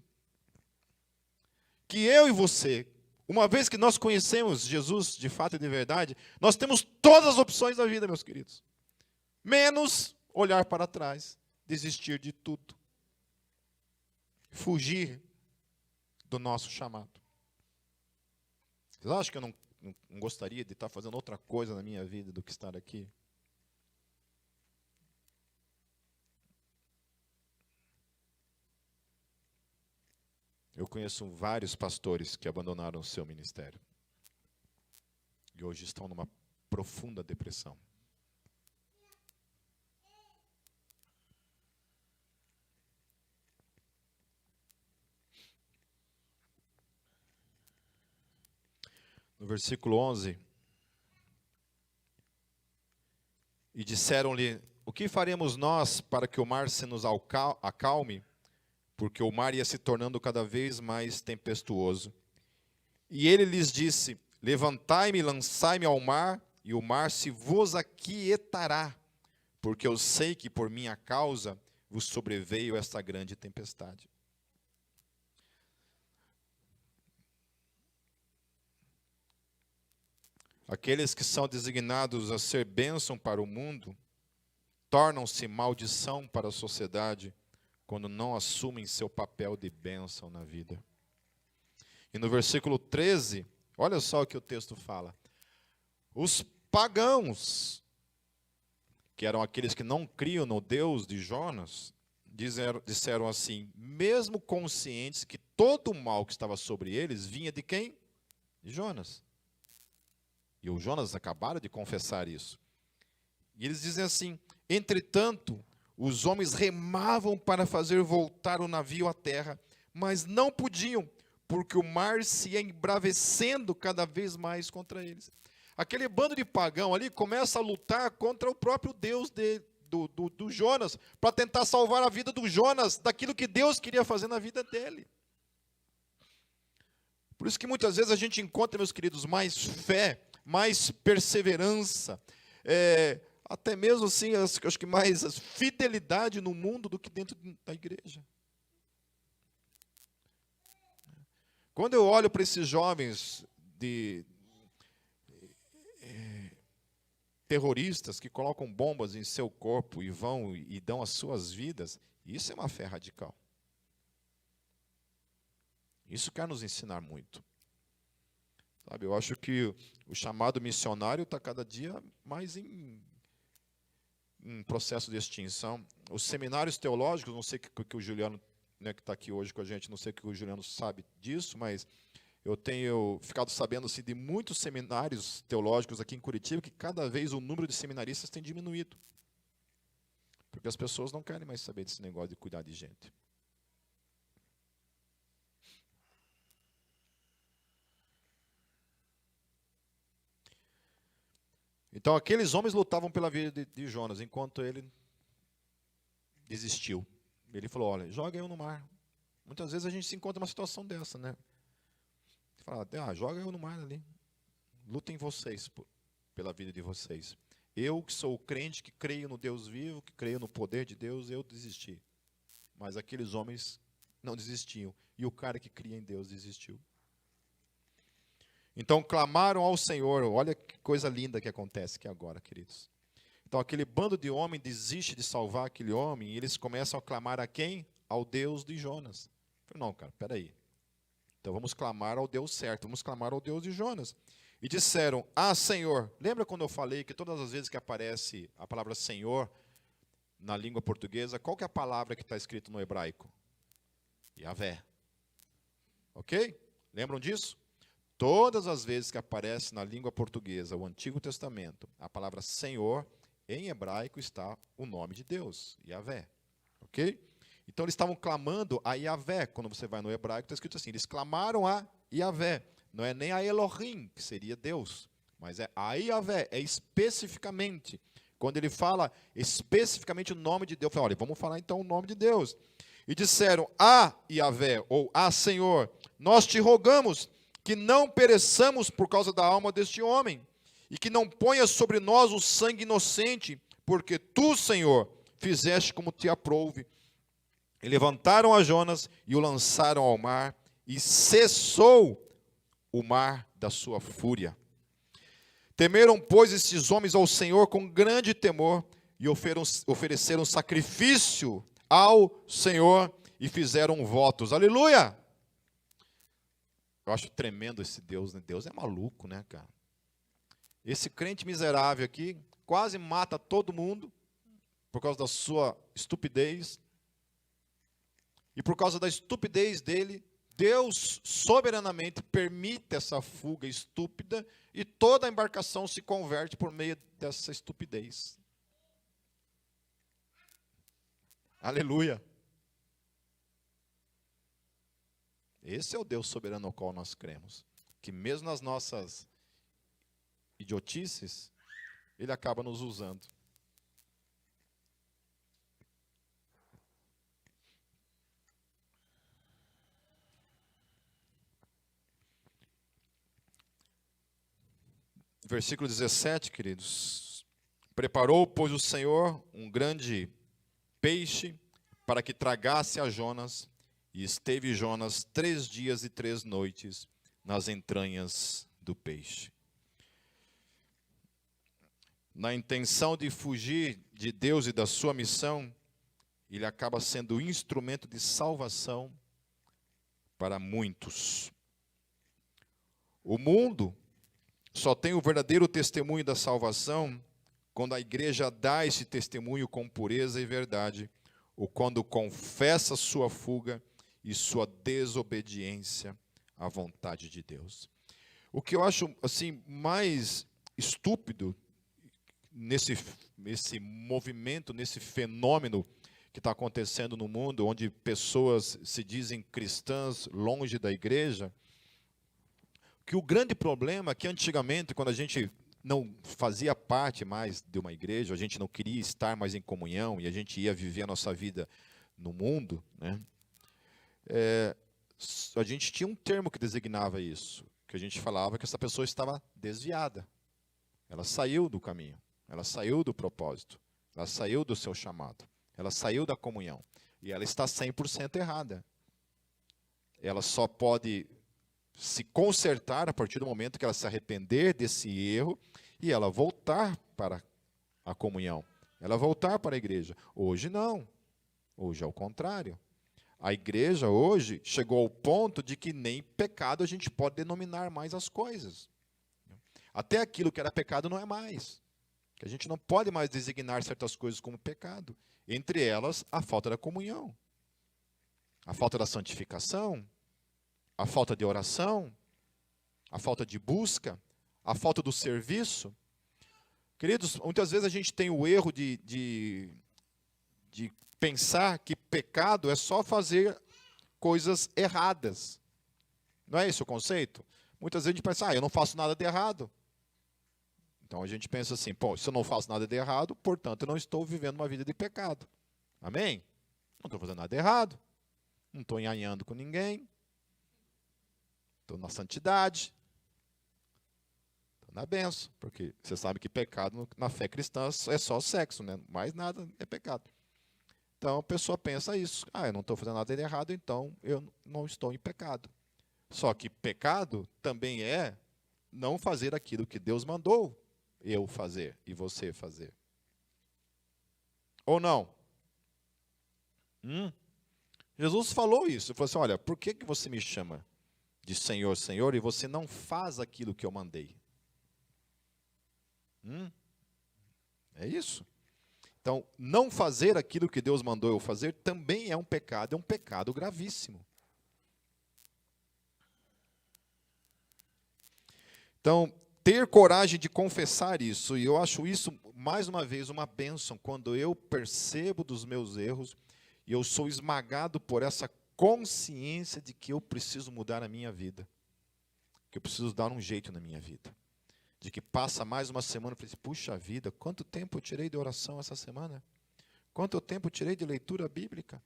Speaker 1: Que eu e você, uma vez que nós conhecemos Jesus de fato e de verdade, nós temos todas as opções da vida, meus queridos. Menos olhar para trás, desistir de tudo. Fugir do nosso chamado. Vocês acham que eu não gostaria de estar fazendo outra coisa na minha vida do que estar aqui? Eu conheço vários pastores que abandonaram o seu ministério. E hoje estão numa profunda depressão. No versículo 11. E disseram-lhe: o que faremos nós para que o mar se nos acalme? Porque o mar ia se tornando cada vez mais tempestuoso. E ele lhes disse: levantai-me e lançai-me ao mar, e o mar se vos aquietará, porque eu sei que por minha causa vos sobreveio esta grande tempestade. Aqueles que são designados a ser bênção para o mundo, tornam-se maldição para a sociedade, quando não assumem seu papel de bênção na vida. E no versículo 13, olha só o que o texto fala. Os pagãos, que eram aqueles que não criam no Deus de Jonas, disseram assim, mesmo conscientes que todo o mal que estava sobre eles vinha de quem? De Jonas. E o Jonas acabaram de confessar isso. E eles dizem assim, entretanto, os homens remavam para fazer voltar o navio à terra, mas não podiam, porque o mar se ia embravecendo cada vez mais contra eles. Aquele bando de pagão ali começa a lutar contra o próprio Deus do Jonas, para tentar salvar a vida do Jonas, daquilo que Deus queria fazer na vida dele. Por isso que muitas vezes a gente encontra, meus queridos, mais fé, mais perseverança, até mesmo assim, acho que mais fidelidade no mundo do que dentro da igreja. Quando eu olho para esses jovens terroristas que colocam bombas em seu corpo e vão e dão as suas vidas, isso é uma fé radical. Isso quer nos ensinar muito. Sabe, eu acho que o chamado missionário está cada dia mais em processo de extinção. Os seminários teológicos, não sei o que o Juliano, né, que está aqui hoje com a gente, não sei o que o Juliano sabe disso, mas eu tenho ficado sabendo assim, de muitos seminários teológicos aqui em Curitiba, que cada vez o número de seminaristas tem diminuído. Porque as pessoas não querem mais saber desse negócio de cuidar de gente. Então, aqueles homens lutavam pela vida de Jonas, enquanto ele desistiu. Ele falou, olha, joga eu no mar. Muitas vezes a gente se encontra numa situação dessa, né? Você fala, joga eu no mar ali. Lutem vocês pela vida de vocês. Eu, que sou o crente, que creio no Deus vivo, que creio no poder de Deus, eu desisti. Mas aqueles homens não desistiam. E o cara que cria em Deus desistiu. Então clamaram ao Senhor, olha que coisa linda que acontece aqui agora, queridos. Então aquele bando de homem desiste de salvar aquele homem, e eles começam a clamar a quem? Ao Deus de Jonas. Não, cara, peraí. Então vamos clamar ao Deus certo, vamos clamar ao Deus de Jonas. E disseram, Senhor, lembra quando eu falei que todas as vezes que aparece a palavra Senhor na língua portuguesa, qual que é a palavra que está escrita no hebraico? Yahvé. Ok? Lembram disso? Todas as vezes que aparece na língua portuguesa, o Antigo Testamento, a palavra Senhor, em hebraico está o nome de Deus, Yahvé. Ok? Então eles estavam clamando a Yahvé. Quando você vai no hebraico, está escrito assim, eles clamaram a Yahvé. Não é nem a Elohim, que seria Deus, mas é a Yahvé, é especificamente. Quando ele fala especificamente o nome de Deus, eu falo, olha, vamos falar então o nome de Deus. E disseram, Yahvé, ou Senhor, nós te rogamos que não pereçamos por causa da alma deste homem, e que não ponhas sobre nós o sangue inocente, porque tu, Senhor, fizeste como te aprouve. E levantaram a Jonas e o lançaram ao mar, e cessou o mar da sua fúria. Temeram, pois, estes homens ao Senhor com grande temor, e ofereceram sacrifício ao Senhor, e fizeram votos. Aleluia! Eu acho tremendo esse Deus, né? Deus é maluco, né, cara? Esse crente miserável aqui quase mata todo mundo por causa da sua estupidez. E por causa da estupidez dele, Deus soberanamente permite essa fuga estúpida e toda a embarcação se converte por meio dessa estupidez. Aleluia! Esse é o Deus soberano ao qual nós cremos. Que mesmo nas nossas idiotices, Ele acaba nos usando. Versículo 17, queridos. Preparou, pois, o Senhor um grande peixe para que tragasse a Jonas, e esteve Jonas 3 dias e 3 noites nas entranhas do peixe. Na intenção de fugir de Deus e da sua missão, ele acaba sendo instrumento de salvação para muitos. O mundo só tem o verdadeiro testemunho da salvação quando a igreja dá esse testemunho com pureza e verdade, ou quando confessa sua fuga e sua desobediência à vontade de Deus. O que eu acho assim mais estúpido nesse movimento, nesse fenômeno que está acontecendo no mundo, onde pessoas se dizem cristãs longe da igreja, que o grande problema é que antigamente, quando a gente não fazia parte mais de uma igreja, a gente não queria estar mais em comunhão e a gente ia viver a nossa vida no mundo, né? A gente tinha um termo que designava isso, que a gente falava que essa pessoa estava desviada. Ela saiu do caminho, ela saiu do propósito, ela saiu do seu chamado, ela saiu da comunhão e ela está 100% errada. Ela só pode se consertar a partir do momento que ela se arrepender desse erro e ela voltar para a comunhão, ela voltar para a igreja. Hoje não, hoje é o contrário. A igreja hoje chegou ao ponto de que nem pecado a gente pode denominar mais as coisas. Até aquilo que era pecado não é mais. Que a gente não pode mais designar certas coisas como pecado. Entre elas, a falta da comunhão, a falta da santificação, a falta de oração, a falta de busca, a falta do serviço. Queridos, muitas vezes a gente tem o erro de pensar que pecado é só fazer coisas erradas. Não é esse o conceito? Muitas vezes a gente pensa, eu não faço nada de errado. Então a gente pensa assim, se eu não faço nada de errado, portanto eu não estou vivendo uma vida de pecado. Amém? Não estou fazendo nada de errado. Não estou enhanhando com ninguém. Estou na santidade. Estou na bênção. Porque você sabe que pecado na fé cristã é só sexo, né? Mais nada é pecado. Então a pessoa pensa isso. Eu não estou fazendo nada de errado, então eu não estou em pecado. Só que pecado também é não fazer aquilo que Deus mandou eu fazer e você fazer. Ou não? Jesus falou isso. Ele falou assim, olha, por que você me chama de Senhor, Senhor, e você não faz aquilo que eu mandei? É isso. Então, não fazer aquilo que Deus mandou eu fazer também é um pecado gravíssimo. Então, ter coragem de confessar isso, e eu acho isso, mais uma vez, uma bênção, quando eu percebo dos meus erros, e eu sou esmagado por essa consciência de que eu preciso mudar a minha vida, que eu preciso dar um jeito na minha vida. De que passa mais uma semana, eu falei, puxa vida, quanto tempo eu tirei de oração essa semana? Quanto tempo eu tirei de leitura bíblica?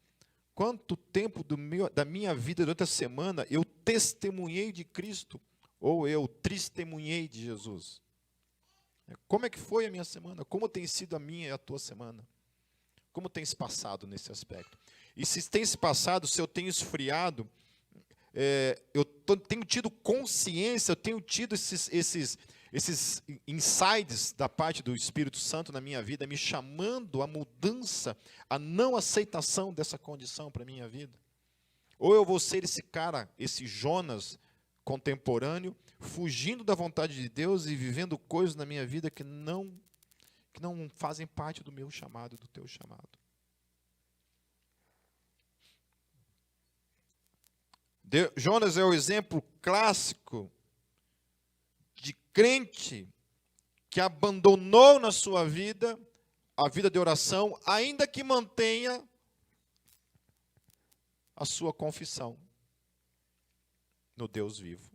Speaker 1: Quanto tempo da minha vida durante a semana eu testemunhei de Cristo? Ou eu testemunhei de Jesus? Como é que foi a minha semana? Como tem sido a minha e a tua semana? Como tem se passado nesse aspecto? E se tem se passado, se eu tenho esfriado, tenho tido consciência, eu tenho tido esses insights da parte do Espírito Santo na minha vida, me chamando à mudança, à não aceitação dessa condição para a minha vida. Ou eu vou ser esse cara, esse Jonas contemporâneo, fugindo da vontade de Deus e vivendo coisas na minha vida que não fazem parte do meu chamado, do teu chamado. Jonas é o exemplo clássico de crente que abandonou na sua vida a vida de oração, ainda que mantenha a sua confissão no Deus vivo.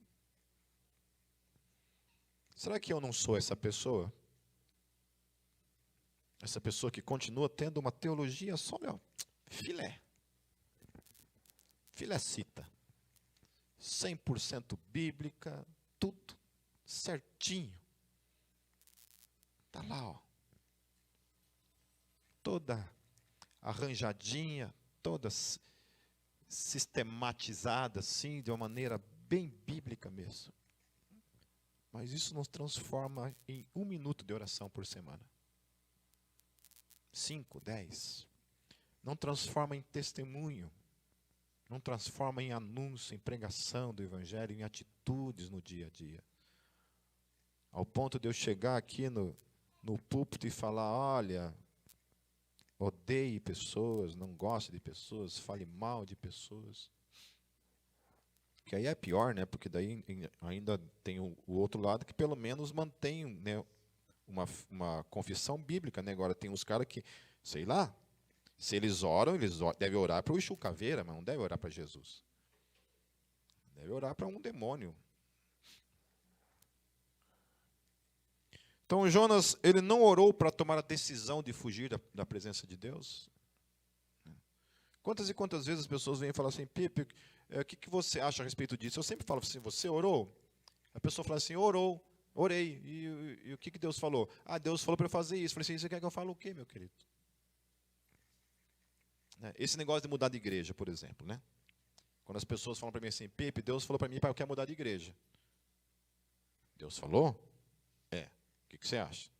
Speaker 1: Será que eu não sou essa pessoa? Essa pessoa que continua tendo uma teologia só, filécita. 100% bíblica, tudo certinho. Está lá, ó. Toda arranjadinha, toda sistematizada, assim, de uma maneira bem bíblica mesmo. Mas isso nos transforma em 1 minuto de oração por semana. 5, 10. Não transforma em testemunho. Não transforma em anúncio, em pregação do Evangelho, em atitudes no dia a dia. Ao ponto de eu chegar aqui no púlpito e falar, olha, odeie pessoas, não goste de pessoas, fale mal de pessoas. Que aí é pior, né? Porque daí ainda tem o outro lado que pelo menos mantém, né, uma confissão bíblica, né? Agora tem uns caras que, sei lá, se eles devem orar para o Exu Caveira, mas não devem orar para Jesus. Devem orar para um demônio. Então Jonas, ele não orou para tomar a decisão de fugir da presença de Deus. Quantas e quantas vezes as pessoas vêm e falam assim, Pipe, o que você acha a respeito disso? Eu sempre falo assim, você orou? A pessoa fala assim, orei. E o que Deus falou? Ah, Deus falou para eu fazer isso. Eu falei assim, você quer que eu fale o quê, meu querido? Esse negócio de mudar de igreja, por exemplo, né? Quando as pessoas falam para mim assim, Pipe, Deus falou para mim, pai, eu quero mudar de igreja. Deus falou? O que você acha?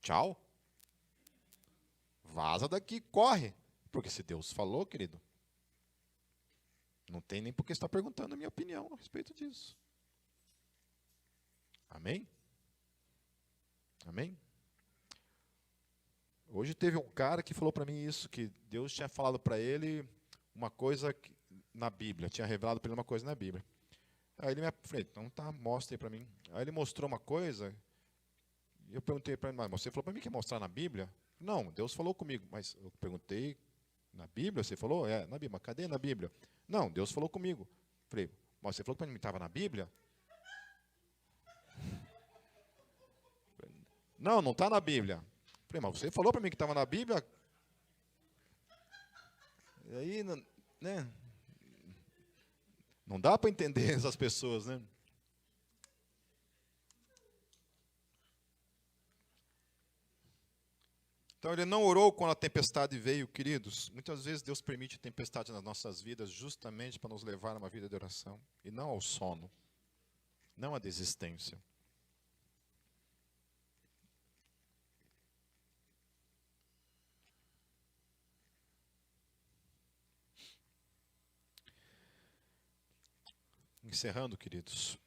Speaker 1: Tchau. Vaza daqui, corre. Porque se Deus falou, querido, não tem nem por que estar perguntando a minha opinião a respeito disso. Amém? Amém? Hoje teve um cara que falou para mim isso, que Deus tinha falado para ele uma coisa na Bíblia, tinha revelado para ele uma coisa na Bíblia. Aí ele me falou, então tá, mostra aí para mim. Aí ele mostrou uma coisa, e eu perguntei para ele, mas você falou para mim que ia mostrar na Bíblia? Não, Deus falou comigo, mas eu perguntei, na Bíblia você falou? É, na Bíblia, mas cadê na Bíblia? Não, Deus falou comigo. Falei, mas você falou para mim que estava na Bíblia? Não está na Bíblia. Falei, mas você falou para mim que estava na Bíblia? E aí, né? Não dá para entender essas pessoas, né? Então ele não orou quando a tempestade veio, queridos. Muitas vezes Deus permite tempestade nas nossas vidas justamente para nos levar a uma vida de oração. E não ao sono, não à desistência. Encerrando, queridos.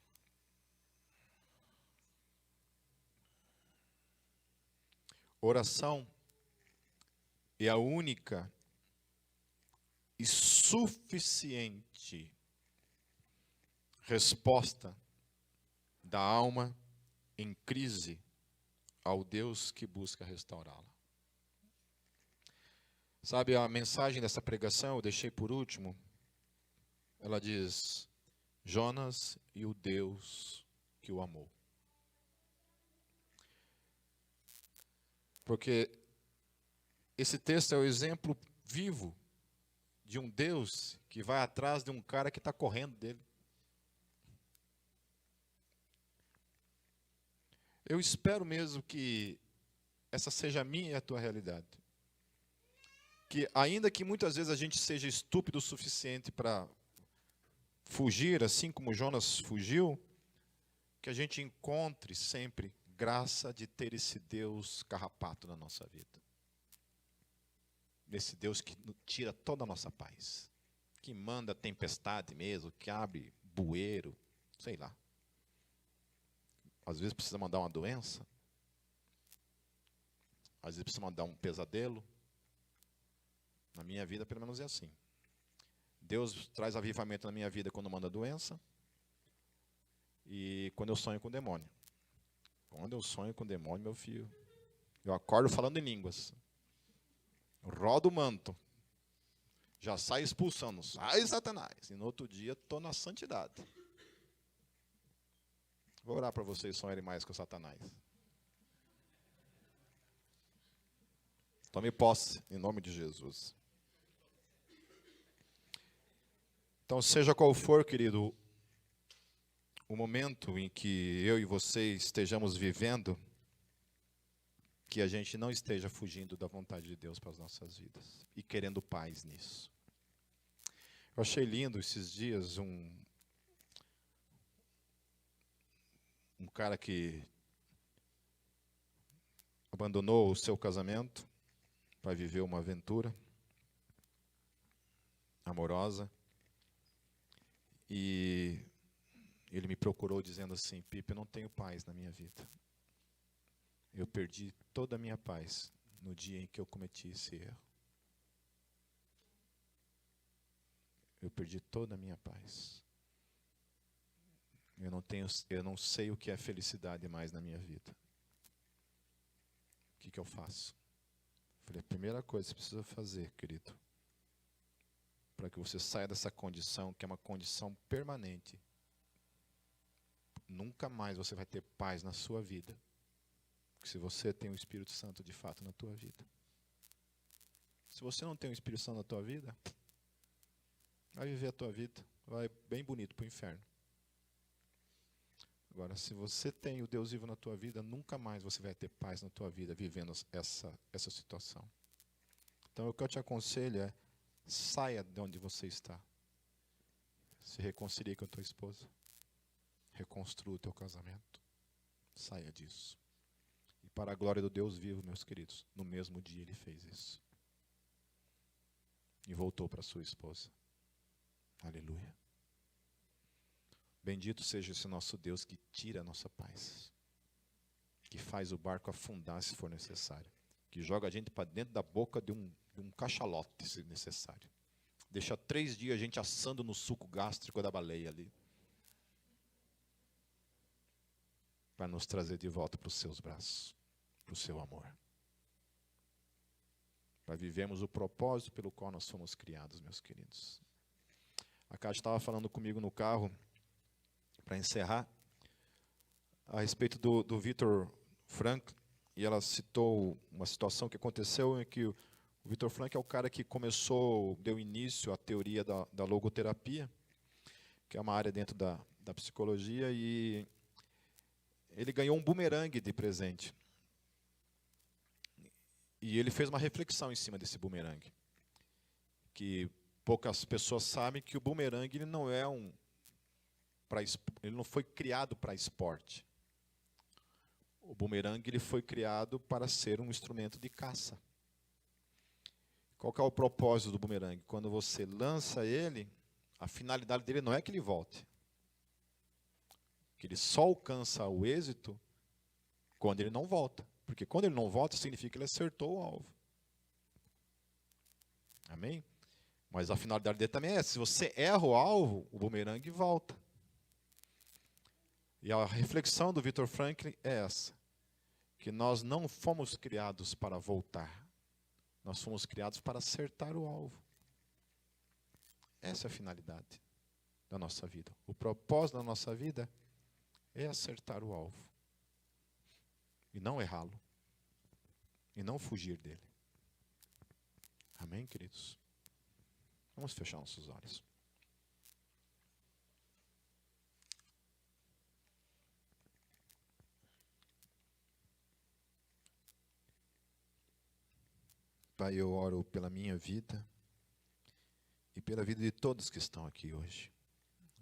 Speaker 1: Oração é a única e suficiente resposta da alma em crise ao Deus que busca restaurá-la. Sabe, a mensagem dessa pregação, eu deixei por último, ela diz, Jonas e o Deus que o amou. Porque esse texto é o exemplo vivo de um Deus que vai atrás de um cara que está correndo dele. Eu espero mesmo que essa seja a minha e a tua realidade. que ainda que muitas vezes a gente seja estúpido o suficiente para fugir, assim como Jonas fugiu, que a gente encontre sempre graça de ter esse Deus carrapato na nossa vida. Esse Deus que tira toda a nossa paz, que manda tempestade mesmo, que abre bueiro, sei lá. Às vezes precisa mandar uma doença, às vezes precisa mandar um pesadelo. Na minha vida, pelo menos é assim. Deus traz avivamento na minha vida quando manda doença e quando eu sonho com o demônio. Quando eu sonho com o demônio, meu filho, eu acordo falando em línguas. Rodo o manto. Já saio expulsando. Sai, Satanás. E no outro dia, estou na santidade. Vou orar para vocês sonharem mais com Satanás. Tome posse, em nome de Jesus. Então, seja qual for, querido, o momento em que eu e você estejamos vivendo, que a gente não esteja fugindo da vontade de Deus para as nossas vidas e querendo paz nisso. Eu achei lindo esses dias um cara que abandonou o seu casamento para viver uma aventura amorosa. E ele me procurou dizendo assim: Pipe, eu não tenho paz na minha vida. Eu perdi toda a minha paz no dia em que eu cometi esse erro. Eu perdi toda a minha paz. Eu não sei o que é felicidade mais na minha vida. O que eu faço? Falei, a primeira coisa que você precisa fazer, querido, para que você saia dessa condição, que é uma condição permanente, nunca mais você vai ter paz na sua vida, se você tem o Espírito Santo de fato na tua vida. Se você não tem o Espírito Santo na tua vida, vai viver a tua vida, vai bem bonito para o inferno. Agora, se você tem o Deus vivo na tua vida, nunca mais você vai ter paz na tua vida vivendo essa situação. Então, o que eu te aconselho é, saia de onde você está. Se reconcilie com a tua esposa. Reconstrua o teu casamento. Saia disso. E para a glória do Deus vivo, meus queridos, no mesmo dia ele fez isso. E voltou para sua esposa. Aleluia. Bendito seja esse nosso Deus que tira a nossa paz. Que faz o barco afundar se for necessário. Que joga a gente para dentro da boca de um cachalote, se necessário. Deixa 3 dias a gente assando no suco gástrico da baleia ali. Para nos trazer de volta para os seus braços, para o seu amor. Para vivermos o propósito pelo qual nós fomos criados, meus queridos. A Cátia estava falando comigo no carro, para encerrar, a respeito do Viktor Frankl, e ela citou uma situação que aconteceu em que o Viktor Frankl é o cara que deu início à teoria da logoterapia, que é uma área dentro da psicologia, e ele ganhou um bumerangue de presente. E ele fez uma reflexão em cima desse bumerangue, que poucas pessoas sabem que o bumerangue ele não foi criado para esporte. O bumerangue ele foi criado para ser um instrumento de caça. Qual que é o propósito do bumerangue? Quando você lança ele, a finalidade dele não é que ele volte. Que ele só alcança o êxito quando ele não volta. Porque quando ele não volta, significa que ele acertou o alvo. Amém? Mas a finalidade dele também é essa. Se você erra o alvo, o bumerangue volta. E a reflexão do Viktor Frankl é essa. Que nós não fomos criados para voltar. Nós fomos criados para acertar o alvo. Essa é a finalidade da nossa vida. O propósito da nossa vida é acertar o alvo. E não errá-lo. E não fugir dele. Amém, queridos? Vamos fechar nossos olhos. Pai Pai, eu oro pela minha vida e pela vida de todos que estão aqui hoje,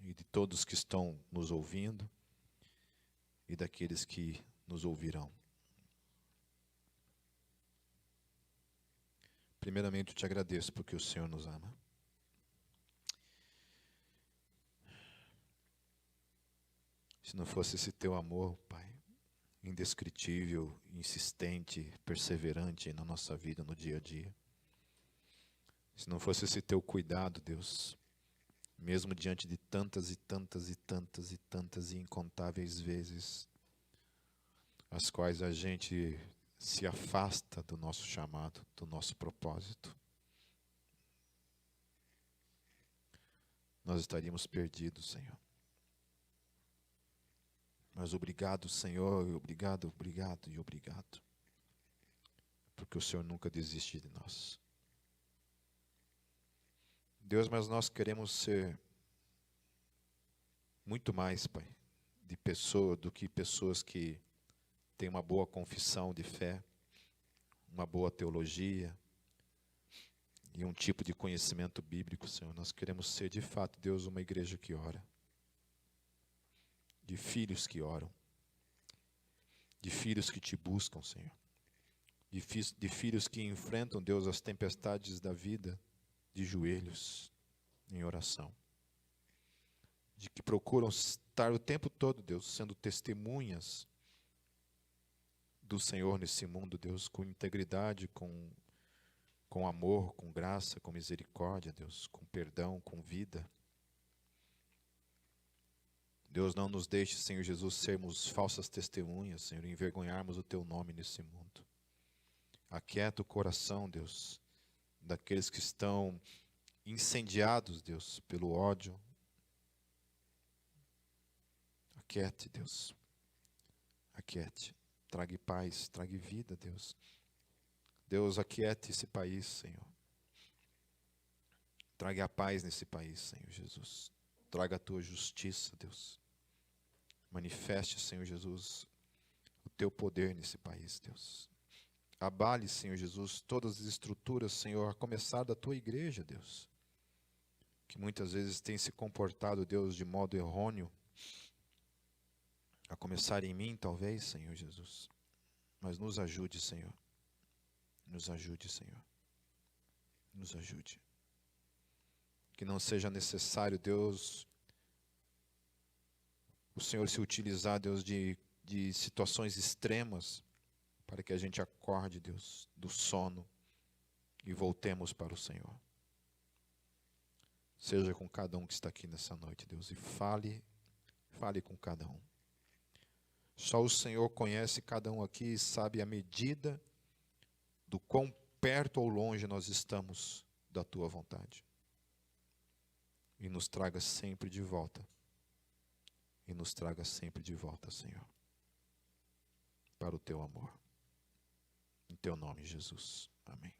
Speaker 1: e de todos que estão nos ouvindo e daqueles que nos ouvirão. Primeiramente, eu te agradeço porque o Senhor nos ama. Se não fosse esse teu amor, Pai, indescritível, insistente, perseverante na nossa vida, no dia a dia. Se não fosse esse teu cuidado, Deus, mesmo diante de tantas e tantas e tantas e tantas e incontáveis vezes, as quais a gente se afasta do nosso chamado, do nosso propósito, nós estaríamos perdidos, Senhor. Mas obrigado, Senhor, obrigado, obrigado e obrigado, porque o Senhor nunca desiste de nós. Deus, mas nós queremos ser muito mais, Pai, do que pessoas que têm uma boa confissão de fé, uma boa teologia e um tipo de conhecimento bíblico, Senhor. Nós queremos ser, de fato, Deus, uma igreja que ora, de filhos que oram, de filhos que te buscam, Senhor, de filhos que enfrentam, Deus, as tempestades da vida de joelhos, em oração, de que procuram estar o tempo todo, Deus, sendo testemunhas do Senhor nesse mundo, Deus, com integridade, com amor, com graça, com misericórdia, Deus, com perdão, com vida. Deus, não nos deixe, Senhor Jesus, sermos falsas testemunhas, Senhor, envergonharmos o Teu nome nesse mundo. Aquieta o coração, Deus, daqueles que estão incendiados, Deus, pelo ódio. Aquiete, Deus. Aquiete. Trague paz, trague vida, Deus. Deus, aquiete esse país, Senhor. Traga a paz nesse país, Senhor Jesus. Traga a Tua justiça, Deus. Manifeste, Senhor Jesus, o Teu poder nesse país, Deus. Abale, Senhor Jesus, todas as estruturas, Senhor, a começar da Tua igreja, Deus, que muitas vezes tem se comportado, Deus, de modo errôneo, a começar em mim, talvez, Senhor Jesus. Mas nos ajude, Senhor. Nos ajude, Senhor. Nos ajude. Que não seja necessário, Deus, o Senhor se utilizar, Deus, de situações extremas para que a gente acorde, Deus, do sono e voltemos para o Senhor. Seja com cada um que está aqui nessa noite, Deus, e fale com cada um. Só o Senhor conhece cada um aqui e sabe a medida do quão perto ou longe nós estamos da Tua vontade. E nos traga sempre de volta. E nos traga sempre de volta, Senhor, para o Teu amor. Em Teu nome, Jesus. Amém.